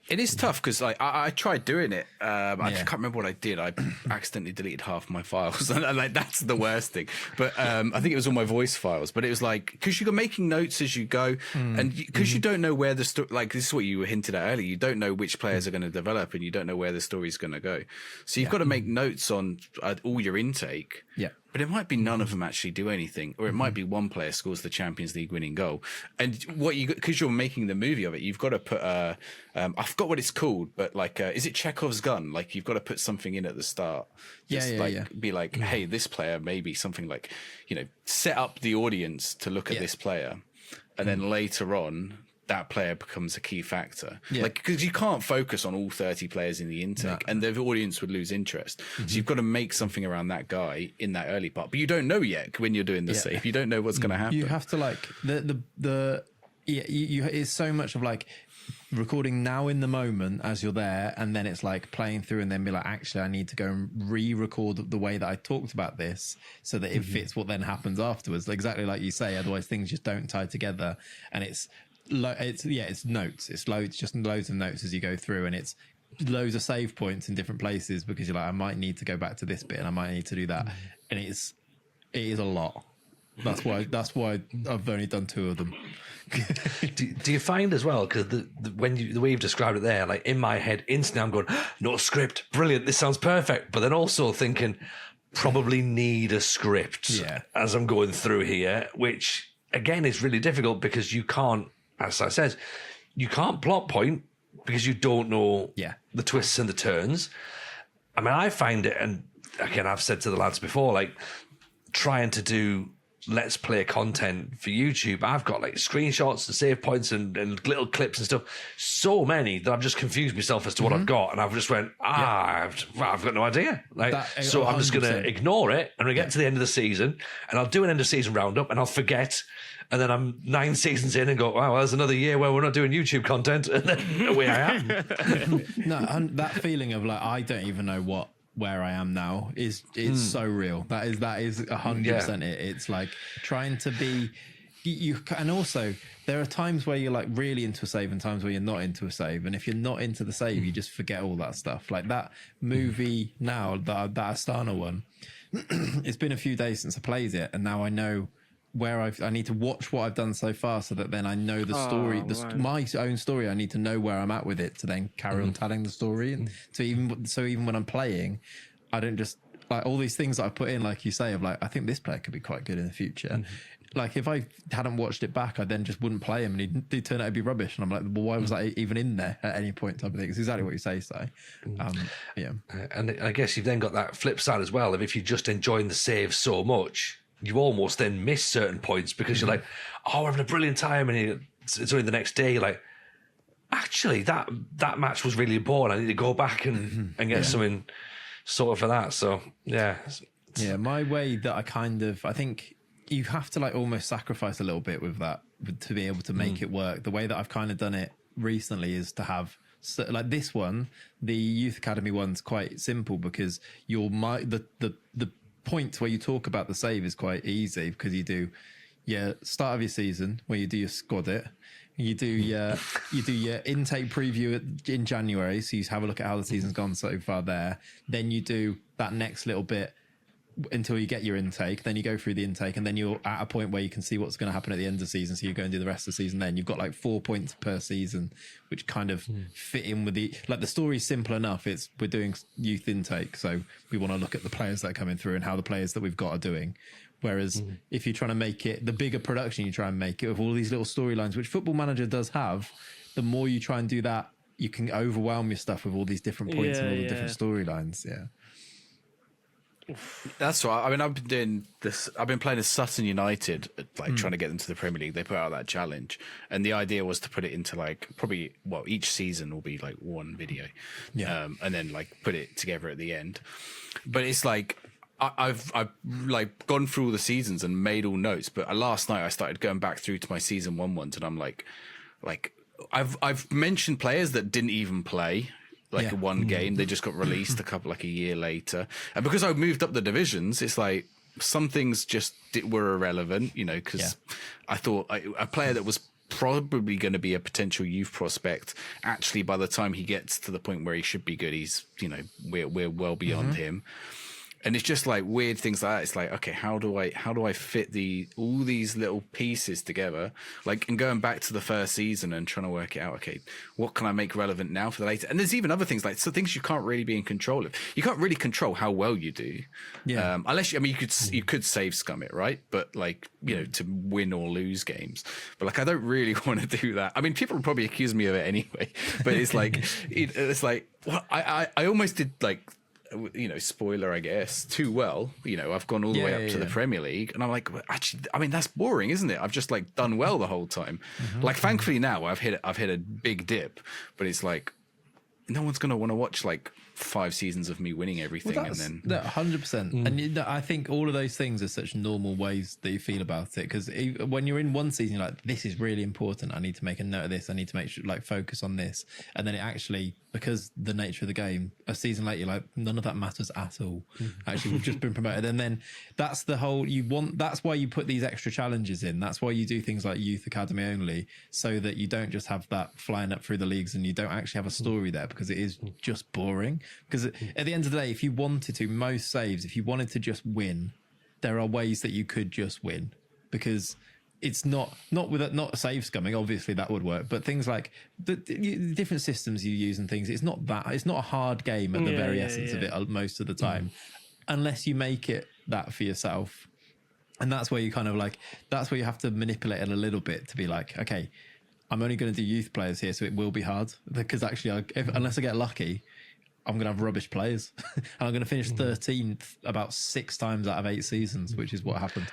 It is tough because like I tried doing it. I just can't remember what I did. I accidentally deleted half my files, and like that's the worst thing. But I think it was all my voice files. But it was like, because you're making notes as you go, and because you don't know where the story. Like, this is what you were hinted at earlier. You don't know which players are going to develop, and you don't know where the story's going to go. So you've got to make notes on all your intake. Yeah. But it might be none of them actually do anything, or it might be one player scores the Champions League winning goal. And because you're making the movie of it, you've got to put I forgot what it's called, but like, is it Chekhov's gun? Like, you've got to put something in at the start. Be like, hey, this player, maybe something like, set up the audience to look at this player, and then later on, that player becomes a key factor. Yeah. Like, because you can't focus on all 30 players in the intake, and the audience would lose interest. So you've got to make something around that guy in that early part. But you don't know yet when you're doing the save. You don't know what's going to happen. You have to like it's so much of like recording now in the moment as you're there, and then it's like playing through and then be like, actually I need to go and re-record the way that I talked about this so that it fits what then happens afterwards. Exactly like you say, otherwise things just don't tie together, and it's notes. It's just loads of notes as you go through, and it's loads of save points in different places, because you're like, I might need to go back to this bit and I might need to do that, and it is a lot. That's why I've only done 2 of them. do you find as well, because the way you've described it there, like in my head instantly I'm going, no script, brilliant, this sounds perfect, but then also thinking probably need a script as I'm going through here, which again is really difficult, because you can't, as I said, you can't plot point because you don't know the twists and the turns. I mean, I find it, and again, I've said to the lads before, like trying to do let's play content for YouTube, I've got like screenshots and save points and little clips and stuff, so many that I've just confused myself as to what I've got, and I've just went, I've got no idea. Like, so I'm just going to ignore it, and we get to the end of the season, and I'll do an end of season roundup, and I'll forget, and then I'm 9 seasons in and go, wow, there's another year where we're not doing YouTube content, and then away I am. No, and that feeling of like, I don't even know where I am now is so real. That is 100% it. It's like trying to be you, and also there are times where you're like really into a save and times where you're not into a save, and if you're not into the save, you just forget all that stuff. Like that movie now, that Astana one, it's been a few days since I played it, and now I know where I need to watch what I've done so far, so that then I know the story, my own story. I need to know where I'm at with it to then carry on telling the story, and even when I'm playing, I don't just like all these things that I put in, like you say, of like, I think this player could be quite good in the future. Like if I hadn't watched it back, I then just wouldn't play him, and he'd turn out to be rubbish. And I'm like, well, why was that even in there at any point? Type of thing. It's exactly what you say. So, yeah. And I guess you've then got that flip side as well. If you're just enjoying the save so much, you almost then miss certain points because you're like, oh, we're having a brilliant time, and it's only the next day. You're like, actually, that match was really important. I need to go back and get something sorted for that. So yeah, my way that I think you have to like almost sacrifice a little bit with that to be able to make it work. The way that I've kind of done it recently is to have like this one, the Youth Academy one's quite simple because the point where you talk about the save is quite easy because you do start of your season where you do your squad it, you do your intake preview in January, so you have a look at how the season's gone so far there, then you do that next little bit until you get your intake, then you go through the intake, and then you're at a point where you can see what's going to happen at the end of the season, so you go and do the rest of the season. Then you've got like 4 points per season, which kind of fit in with the story's simple enough. We're doing youth intake, so we want to look at the players that are coming through and how the players that we've got are doing. Whereas if you're trying to make it the bigger production, you try and make it with all these little storylines, which Football Manager does have. The more you try and do that, you can overwhelm your stuff with all these different points and all the different storylines. Yeah. That's right. I mean, I've been doing this. I've been playing as Sutton United, like trying to get them to the Premier League. They put out that challenge, and the idea was to put it into like each season will be like one video, and then like put it together at the end. But it's like I've like gone through all the seasons and made all notes. But last night I started going back through to my season 1 ones, and I'm like I've mentioned players that didn't even play. One game, they just got released a year later, and because I moved up the divisions, it's like some things just were irrelevant, because I thought a player that was probably going to be a potential youth prospect, actually by the time he gets to the point where he should be good, he's we're well beyond him. And it's just like weird things like that. It's like, okay, how do I fit all these little pieces together? Like, and going back to the first season and trying to work it out. Okay, what can I make relevant now for the later? And there's even other things things you can't really be in control of. You can't really control how well you do, unless you could save scum it, right? But to win or lose games. But I don't really want to do that. I mean, people will probably accuse me of it anyway. But it's like I almost did spoiler, I guess, too well. I've gone all the way up to the Premier League, and I'm like, actually, I mean, that's boring, isn't it? I've just done well the whole time. Thankfully now I've hit a big dip, but it's like no one's gonna want to watch 5 seasons of me winning everything, and then 100%. And I think all of those things are such normal ways that you feel about it, because when you're in one season, you're like, this is really important, I need to make a note of this, I need to make sure focus on this, and then it actually, because the nature of the game, a season later, you're like, none of that matters at all. Actually, we've just been promoted. And then that's the whole, that's why you put these extra challenges in. That's why you do things like Youth Academy only, so that you don't just have that flying up through the leagues and you don't actually have a story there, because it is just boring. Because at the end of the day, if you wanted to, most saves, if you wanted to just win, there are ways that you could just win, because it's not a save scumming. Obviously that would work, but things like the different systems you use and things, it's not a hard game at the very essence of it most of the time, unless you make it that for yourself. And that's where you kind of that's where you have to manipulate it a little bit to be like, okay, I'm only going to do youth players here, so it will be hard, because actually unless I get lucky, I'm going to have rubbish players and I'm going to finish 13th about 6 times out of 8 seasons, which is what happened.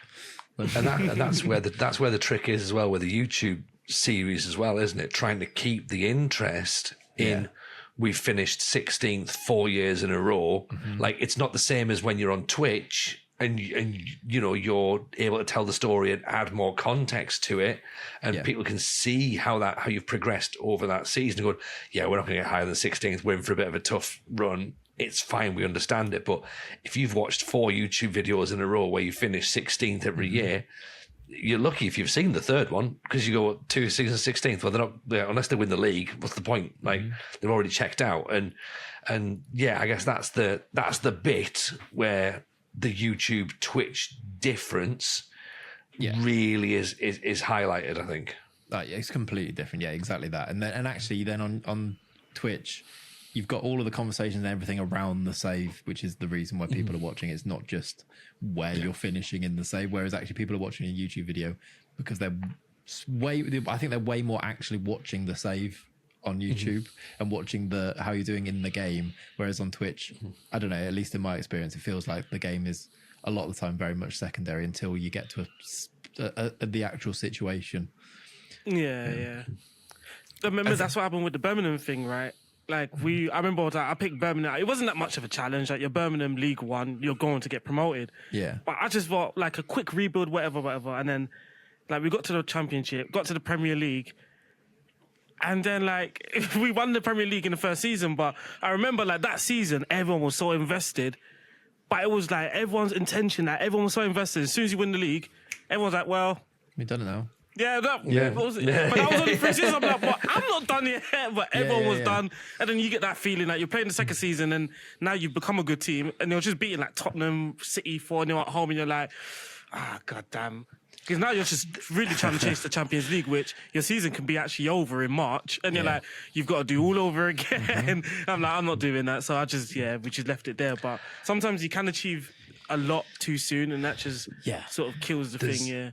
And that's where the trick is as well with the YouTube series as well, isn't it? Trying to keep the interest in. We finished 16th 4 years in a row. Like, it's not the same as when you're on Twitch and you know, you're able to tell the story and add more context to it, and people can see how you've progressed over that season. And go, yeah, we're not going to get higher than 16th. We're in for a bit of a tough run. It's fine, we understand it. But if you've watched 4 YouTube videos in a row where you finish 16th every year, you're lucky if you've seen the third one, because you go 2 seasons 16th. Well, they're not, unless they win the league. What's the point? Like, they've already checked out. And yeah, I guess that's the bit where the YouTube Twitch difference really is highlighted, I think. Yeah, it's completely different. Yeah, exactly that. And actually then on Twitch, you've got all of the conversations and everything around the save, which is the reason why people are watching. It's not just where you're finishing in the save, whereas actually people are watching a YouTube video because I think they're way more actually watching the save on YouTube and watching how you're doing in the game. Whereas on Twitch, I don't know, at least in my experience, it feels like the game is a lot of the time very much secondary until you get to the actual situation. Yeah. I remember that's what happened with the Birmingham thing, right? Like, I remember I picked Birmingham. It wasn't that much of a challenge. Like, you're Birmingham League One, you're going to get promoted. Yeah. But I just thought, like, a quick rebuild, whatever. And then, like, we got to the Championship, got to the Premier League. And then, like, we won the Premier League in the first season. But I remember, like, that season, everyone was so invested. But it was, like, everyone's intention, like, everyone was so invested. As soon as you win the league, everyone's like, well... We've done it now. Yeah, but that was only 3 seasons. I'm like, well, I'm not done yet, but everyone was done. And then you get that feeling like you're playing the second season and now you've become a good team and you're just beating like Tottenham, City 4-0 at home and you're like, god damn. Because now you're just really trying to chase the Champions League, which your season can be actually over in March. And you're like, you've got to do all over again. I'm like, I'm not doing that. So we just left it there. But sometimes you can achieve a lot too soon and that just sort of kills the thing,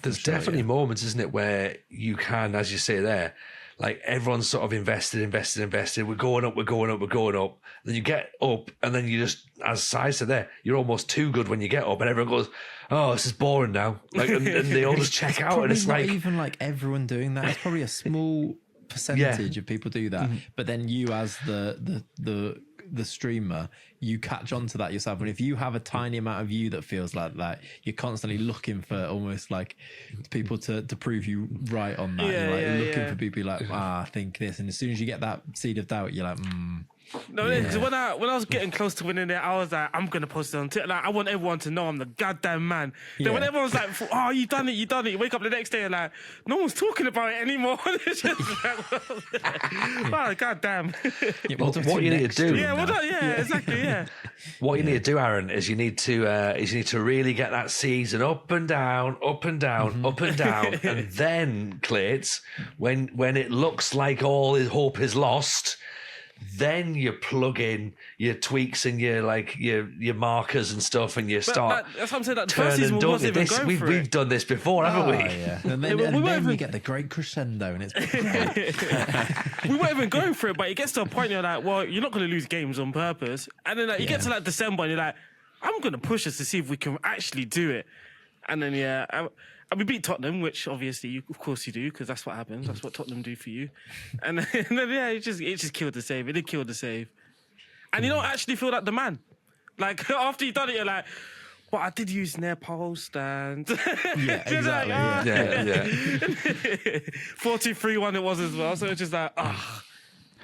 There's definitely moments, isn't it, where you can, as you say there, like everyone's sort of invested. We're going up. Then you get up, and then you just, as Si said there, you're almost too good when you get up, and everyone goes, "Oh, this is boring now." Like, and they all just check out, and it's not like even like everyone doing that. It's probably a small percentage of people do that, but then you, as the streamer, you catch on to that yourself. And if you have a tiny amount of you that feels like that, you're constantly looking for almost like people to prove you right on that. You're looking for people like, I think this. And as soon as you get that seed of doubt, you're like, No, because when I was getting close to winning it, I was like, I'm gonna post it on Twitter. Like, I want everyone to know I'm the goddamn man. Then when everyone's like, oh, you done it. You wake up the next day and like, no one's talking about it anymore. It's just like, oh, goddamn. What you need to do, exactly. What you need to do, Aaron, is you need to really get that season up and down, and then Clayts, when it looks like all his hope is lost, then you plug in your tweaks and your markers and stuff, and you start. That's what I'm saying. That the first season we wasn't even going for it. We've done this before, haven't we? Yeah. And then we get the great crescendo, and it's great. We weren't even going for it, but it gets to a point you're like, well, you're not going to lose games on purpose, and then you get to like December, and you're like, I'm going to push us to see if we can actually do it, and then and we beat Tottenham, which obviously, of course you do, because that's what happens. That's what Tottenham do for you. And then it just killed the save. It did kill the save. And you don't actually feel like the man. Like, after you've done it, you're like, well, I did use near post and... Yeah, exactly. Like, 4-2-3-1 it was as well. So it's just like,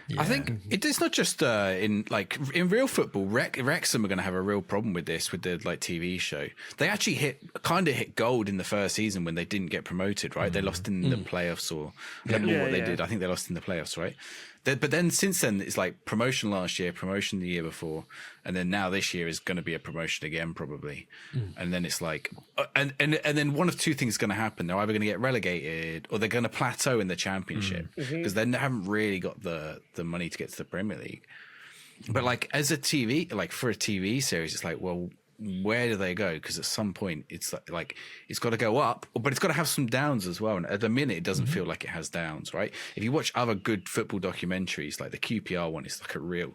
Yeah. I think it's not just in real football. Wrexham are going to have a real problem with this, with the TV show. They actually hit gold in the first season when they didn't get promoted, right? They lost in the playoffs, or I don't know what they did. I think they lost in the playoffs, right? But then since then, it's like promotion last year, promotion the year before, and then now this year is going to be a promotion again, probably. And then it's like, and then one of two things is going to happen. They're either going to get relegated or they're going to plateau in the Championship because they haven't really got the money to get to the Premier League. But like as a TV, like for a TV series, it's like, well, where do they go? Because at some point it's like it's got to go up, but it's got to have some downs as well. And at the minute, it doesn't feel like it has downs, right? If you watch other good football documentaries, like the QPR one, it's like a real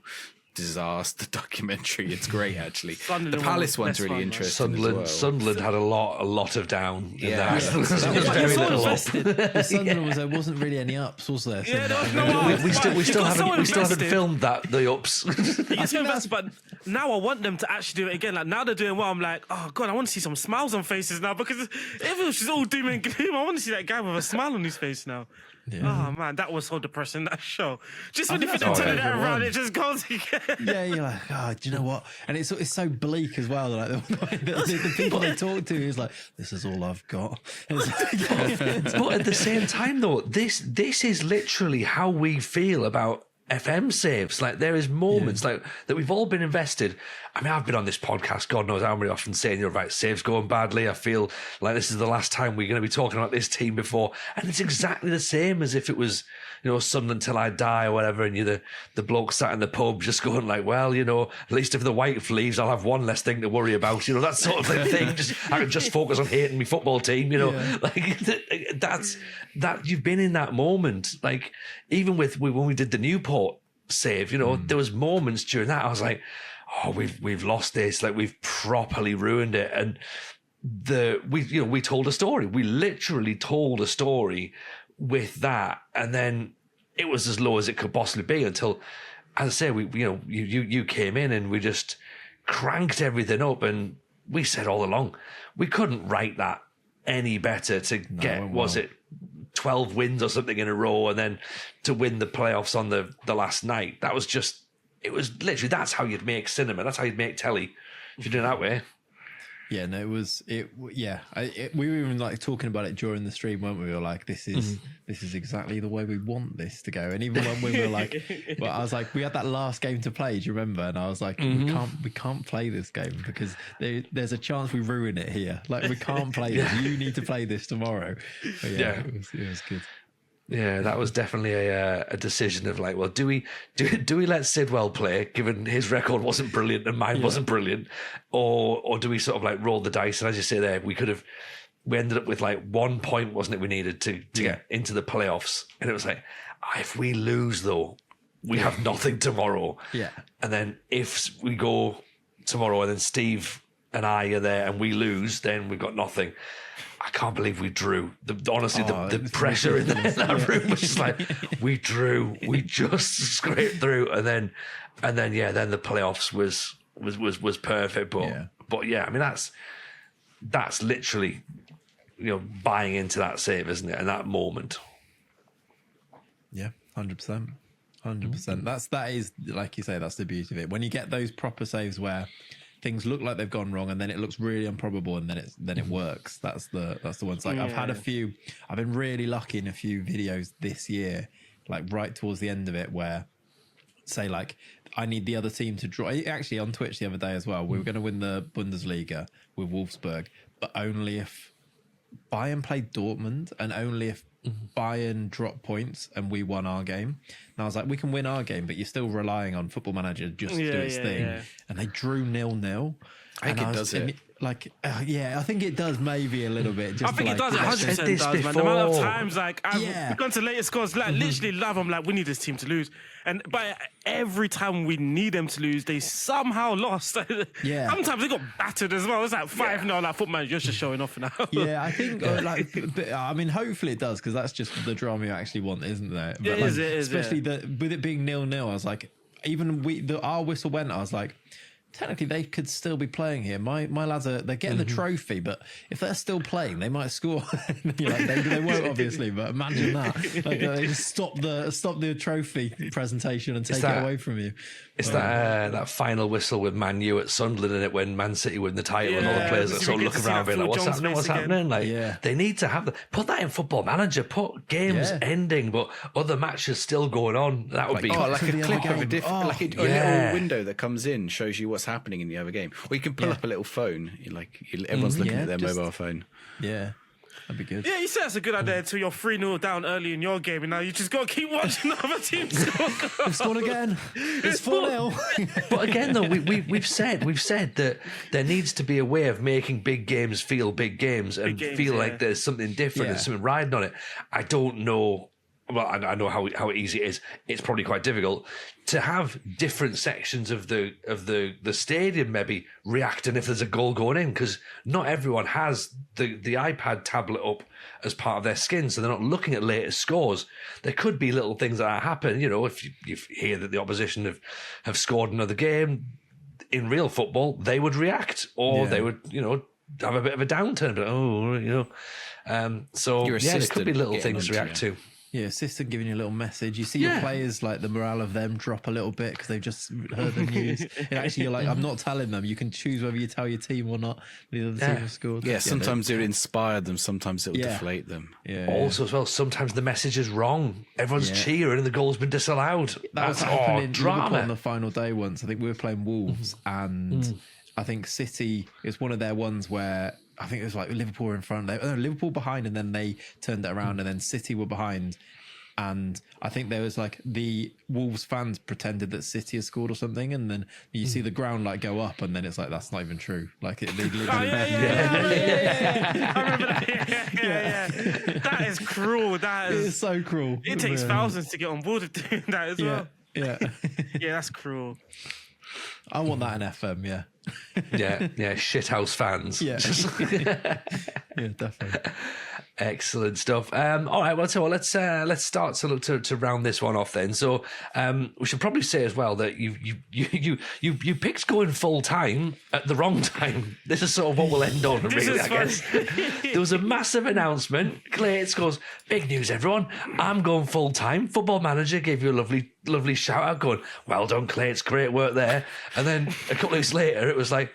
disaster documentary. It's great, actually. Sunderland The Palace one one's was the really best one, interesting as well. Sunderland had a lot of down. In Yeah. that. Yeah. Very so little up. invested. The Sunderland there wasn't really any ups, was there? Yeah, there was So- no ups. We still You got so haven't invested. filmed the ups. You get so invested, but now I want them to actually do it again. Like now they're doing well. I'm like, oh god, I want to see some smiles on faces now because if it was just all doom and gloom, I want to see that guy with a smile on his face now. Oh man, that was so depressing, that show. Just when you think think that's turn my it favourite around, one. it just goes again. Yeah, you're like, oh, do you know what? And it's so bleak as well. Like the people they talk to is like, this is all I've got. And it's like, But at the same time, though, this is literally how we feel about FM saves. Like there is moments like that we've all been invested. I mean, I've been on this podcast, God knows how many often saying, you're right, saves going badly. I feel like this is the last time we're going to be talking about this team before. And it's exactly the same as if it was, Sunderland till I die or whatever. And you're the bloke sat in the pub just going like, well, at least if the White leaves, I'll have one less thing to worry about. That sort of thing. I can just focus on hating my football team, like that you've been in that moment. Like even when we did the Newport save, there was moments during that I was like, oh, we've lost this, like we've properly ruined it. And we told a story. We literally told a story with that, and then it was as low as it could possibly be until, as I say, you came in and we just cranked everything up, and we said all along we couldn't write that any better to get, was it 12 wins or something in a row, and then to win the playoffs on the last night. That was just, it was literally, that's how you'd make cinema. That's how you'd make telly if you do it that way. yeah, no, it was. We were even like talking about it during the stream, weren't we? We were like, this is exactly the way we want this to go. And even when we were like, well, I was like, we had that last game to play. Do you remember? And I was like, we can't play this game because there's a chance we ruin it here. Like we can't play this. You need to play this tomorrow. But it was good. Yeah, that was definitely a decision of like, well, do we let Sidwell play, given his record wasn't brilliant and mine wasn't brilliant, or do we sort of like roll the dice? And as you say there, we ended up with like 1 point, wasn't it? We needed to get into the playoffs, and it was like, if we lose though, we have nothing tomorrow. Yeah, and then if we go tomorrow and then Steve and I are there and we lose, then we've got nothing. I can't believe we drew. Honestly, the pressure in that room was just like, we drew, we just scraped through, and then the playoffs was perfect. But yeah, I mean that's literally buying into that save, isn't it? And that moment. Yeah, 100%. 100%. That is, like you say, that's the beauty of it. When you get those proper saves where things look like they've gone wrong and then it looks really improbable and then it works. That's the ones. Like I've had I've been really lucky in a few videos this year, like right towards the end of it, where say like I need the other team to draw. Actually on Twitch the other day as well, we were going to win the Bundesliga with Wolfsburg, but only if Bayern played Dortmund and only if Bayern dropped points and we won our game. And I was like, we can win our game, but you're still relying on Football Manager just to do its thing. Yeah. And they drew 0-0. I think it does it. Like, I think it does maybe a little bit. Just I think it does. 100% does, man. The amount of times, like, I've gone to later scores, like, literally love. I'm like, we need this team to lose. But every time we need them to lose, they somehow lost. Sometimes they got battered as well. It's like 5-0, like, Football Manager, you're just showing off now. Yeah, I think, I mean, hopefully it does, because that's just the drama you actually want, isn't there? But it is. Especially with it being 0-0, I was like, even our whistle went, I was like, technically they could still be playing here. My lads they're getting the trophy, but if they're still playing, they might score. They won't obviously, but imagine that. Like they just stop the trophy presentation and take it away from you. It's that final whistle with Man U at Sunderland in it when Man City win the title and all the players that sort of look around being like, what's happening? Like they need to have put that in Football Manager, put games ending but other matches still going on. That would be like a clip of a different a little window that comes in, shows you what's happening in the other game. Or you can pull up a little phone, everyone's looking at their mobile phone. Yeah. That'd be good. Yeah, you said that's a good idea until you're 3-0 down early in your game, and now you just got to keep watching the other team score. They've scored again. It's 4-0. But again, though, we've said that there needs to be a way of making big games feel big games and feel like there's something different and something riding on it. I don't know well, I know how easy it is. It's probably quite difficult to have different sections of the stadium maybe reacting if there's a goal going in, because not everyone has the iPad tablet up as part of their skin, so they're not looking at latest scores. There could be little things that happen. If you hear that the opposition have scored another game in real football, they would react, or they would have a bit of a downturn. But so there could be little things to react to. Yeah, assistant giving you a little message. You see your players, like the morale of them drop a little bit because they've just heard the news. And actually, you're like, I'm not telling them. You can choose whether you tell your team or not. The other team has scored. Yeah, sometimes it would inspire them. Sometimes it will deflate them. Yeah. Also, as well, sometimes the message is wrong. Everyone's cheering and the goal's been disallowed. That was happening drama on the final day once. I think we were playing Wolves, and I think City is one of their ones where I think it was like Liverpool were in front. Liverpool behind, and then they turned it around, and then City were behind. And I think there was like the Wolves fans pretended that City had scored or something, and then you see the ground like go up, and then it's like that's not even true. Like they literally. I remember that. Yeah. That is cruel. It is so cruel. It takes thousands to get on board with doing that as well. Yeah. Yeah, that's cruel. I want that in FM. Yeah. Yeah, shithouse fans. Yeah. Yeah, definitely. Excellent stuff. All right, well, so let's start to round this one off then. So we should probably say as well that you picked going full time at the wrong time. This is sort of what we'll end on, really, I guess. There was a massive announcement. Clayts goes, big news, everyone. I'm going full time. Football Manager gave you a lovely shout out going, well done, Clayts, great work there. And then a couple of weeks later, it was like,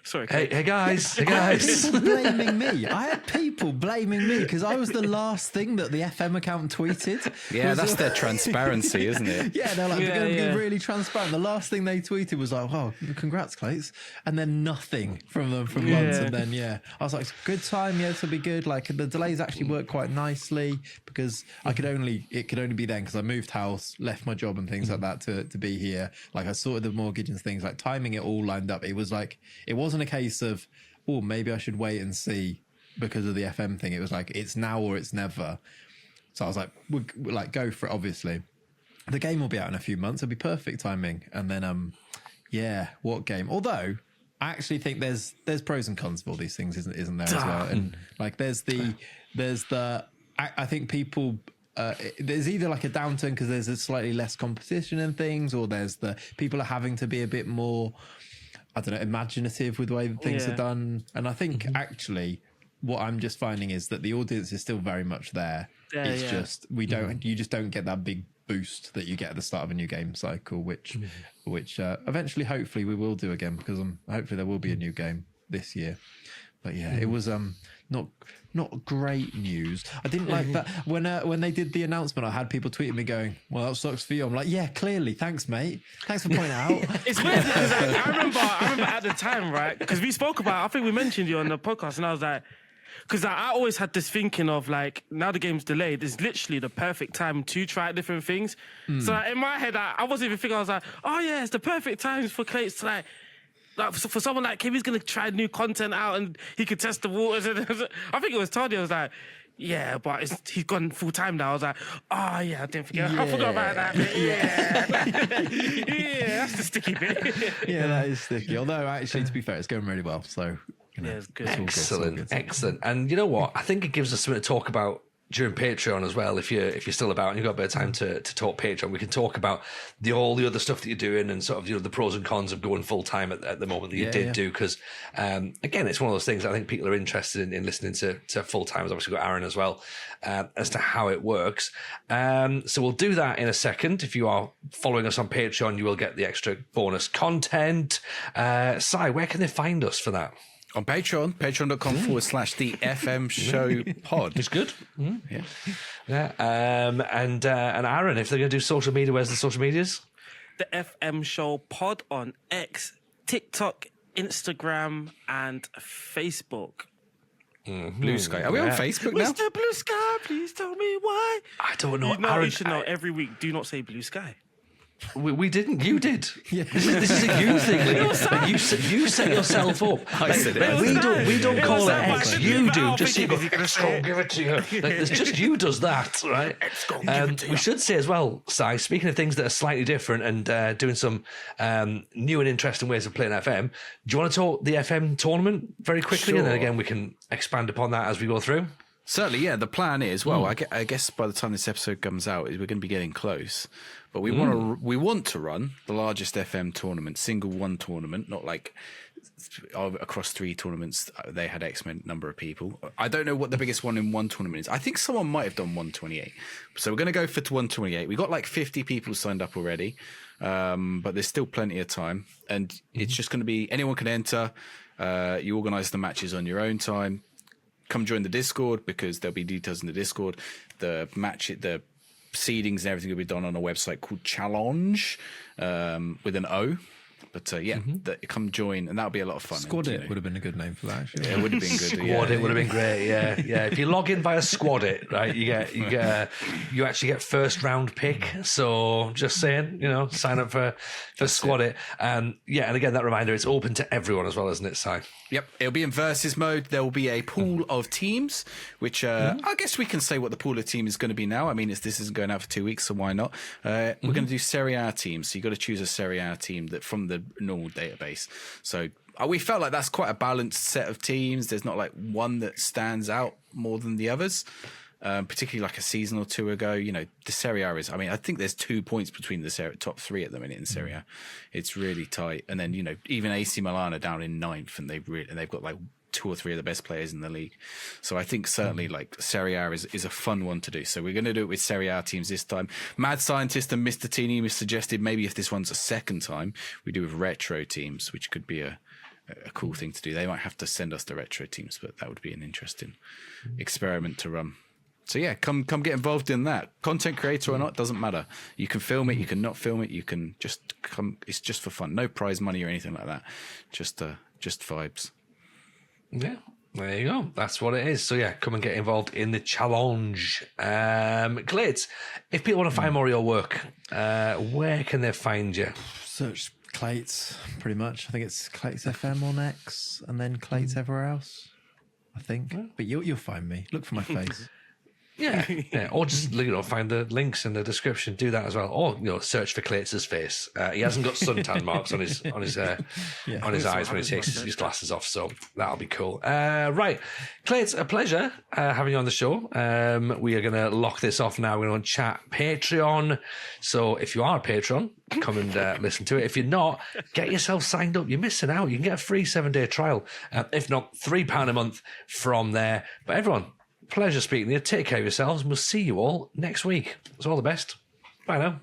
sorry, hey guys. People blaming me. I had people blaming me because I was the last thing that the FM account tweeted. Yeah, that's their transparency, isn't it? Yeah, they're like, we're going to be really transparent. The last thing they tweeted was like, "Wow, congrats, Clayts," and then nothing from them for months. And then I was like, "Good time, this will be good." Like the delays actually worked quite nicely because it could only be then because I moved house, left my job and things like that to be here. Like I sorted the mortgage and things, like timing it all lined up. It was like it wasn't a case of, oh, maybe I should wait and see because of the FM thing. It was like, it's now or it's never. So I was like, we'll like go for it. Obviously the game will be out in a few months. It'll be perfect timing. And then what game? Although I actually think there's pros and cons of all these things, isn't there as well? And like there's the I think people there's either like a downturn because there's a slightly less competition and things, or there's the people are having to be a bit more, I don't know, imaginative with the way that things are done. And I think actually what I'm just finding is that the audience is still very much there. It's just you just don't get that big boost that you get at the start of a new game cycle, which eventually hopefully we will do again, because hopefully there will be a new game this year. But it was not great news. I didn't like that when they did the announcement. I had people tweeting me going, "Well, that sucks for you." I'm like, "Yeah, clearly. Thanks, mate. Thanks for pointing out." It's weird because I remember at the time, right? Because we spoke about, I think we mentioned you on the podcast, and I was like, because I always had this thinking of like, now the game's delayed, it's literally the perfect time to try different things. So like, in my head, I wasn't even thinking. I was like, "Oh yeah, it's the perfect time for Clayts to like for someone like him, he's going to try new content out and he could test the waters." I think it was Tony. I was like, yeah, but he's gone full time now. I was like, oh yeah, I didn't forget. I forgot about that bit. Yeah, that's the sticky bit. Yeah, that is sticky. Although actually, to be fair, it's going really well. So it's good. Excellent. And you know what? I think it gives us something to talk about during Patreon as well. If you're still about and you've got a bit of time to talk Patreon, we can talk about all the other stuff that you're doing and sort of the pros and cons of going full time at the moment that you did do. Because again, it's one of those things I think people are interested in listening to full time. I've obviously got Aaron as well as to how it works. So we'll do that in a second. If you are following us on Patreon, you will get the extra bonus content. Si, where can they find us for that? On Patreon, patreon.com/the FM show pod. It's good. Yeah. And Aaron, if they're going to do social media, where's the social medias? The FM show pod on X, TikTok, Instagram, and Facebook. Blue Sky. Are we on Facebook now? Mr. Blue Sky, please tell me why. I don't know. You should know every week. Do not say Blue Sky. We didn't. You did. Yeah. This is a you thing. Like you set yourself up. I said it. We don't call it X. You do. Just so you go, He's gonna let's go give it to you. Like, it's just you does that, right? We should say as well, Si, speaking of things that are slightly different and doing some new and interesting ways of playing FM, do you want to talk the FM tournament very quickly? Sure. And then again, we can expand upon that as we go through. Certainly, yeah. The plan is, well, I guess by the time this episode comes out, we're going to be getting close. But we want to run the largest FM tournament, single one tournament, not like across 3 tournaments. They had X number of people. I don't know what the biggest one in one tournament is. I think someone might have done 128. So we're going to go for 128. We got like 50 people signed up already, but there's still plenty of time. And it's just going to be anyone can enter. You organise the matches on your own time. Come join the Discord because there'll be details in the Discord. The seedings and everything will be done on a website called Challenge with an O. But come join, and that'll be a lot of fun. Squad It would have been a good name for that. Actually. Yeah, it would have been good. Squad It would have been great. Yeah. If you log in via Squad It, right, you actually get first round pick. So just saying, sign up for Squad It. And again, that reminder, it's open to everyone as well, isn't it, Si? Yep, it'll be in versus mode. There will be a pool of teams, which I guess we can say what the pool of team is going to be now. I mean, this isn't going out for 2 weeks, so why not? We're going to do Serie A teams. So you've got to choose a Serie A team that from the normal database. So we felt like that's quite a balanced set of teams. There's not like one that stands out more than the others. Particularly like a season or two ago, the Serie A is, I think there's 2 points between the top 3 at the minute in Serie A. It's really tight. And then, even AC Milan are down in 9th and they've got like 2 or 3 of the best players in the league. So I think certainly like Serie A is a fun one to do. So we're going to do it with Serie A teams this time. Mad Scientist and Mr. Teeny suggested maybe if this one's a second time, we do with retro teams, which could be a cool thing to do. They might have to send us the retro teams, but that would be an interesting experiment to run. So yeah, come get involved in that. Content creator or not, doesn't matter. You can film it, you can not film it, you can just come. It's just for fun. No prize money or anything like that. Just vibes. Yeah, there you go. That's what it is. So yeah, come and get involved in the challenge. Clayts, if people want to find more of your work, where can they find you? Search Clayts, pretty much. I think it's Clayts FM on X and then Clayts everywhere else, I think. But you'll find me. Look for my face. Yeah. Or just find the links in the description. Do that as well. Or search for Clayts' face. He hasn't got suntan marks on his eyes when he takes his glasses off, so that'll be cool. Right, Clayts, a pleasure having you on the show. We are going to lock this off now. We're going to chat Patreon. So if you are a patron, come and listen to it. If you're not, get yourself signed up. You're missing out. You can get a free 7-day trial. If not, £3 a month from there. But everyone, pleasure speaking to you. Take care of yourselves, and we'll see you all next week. It's all the best. Bye now.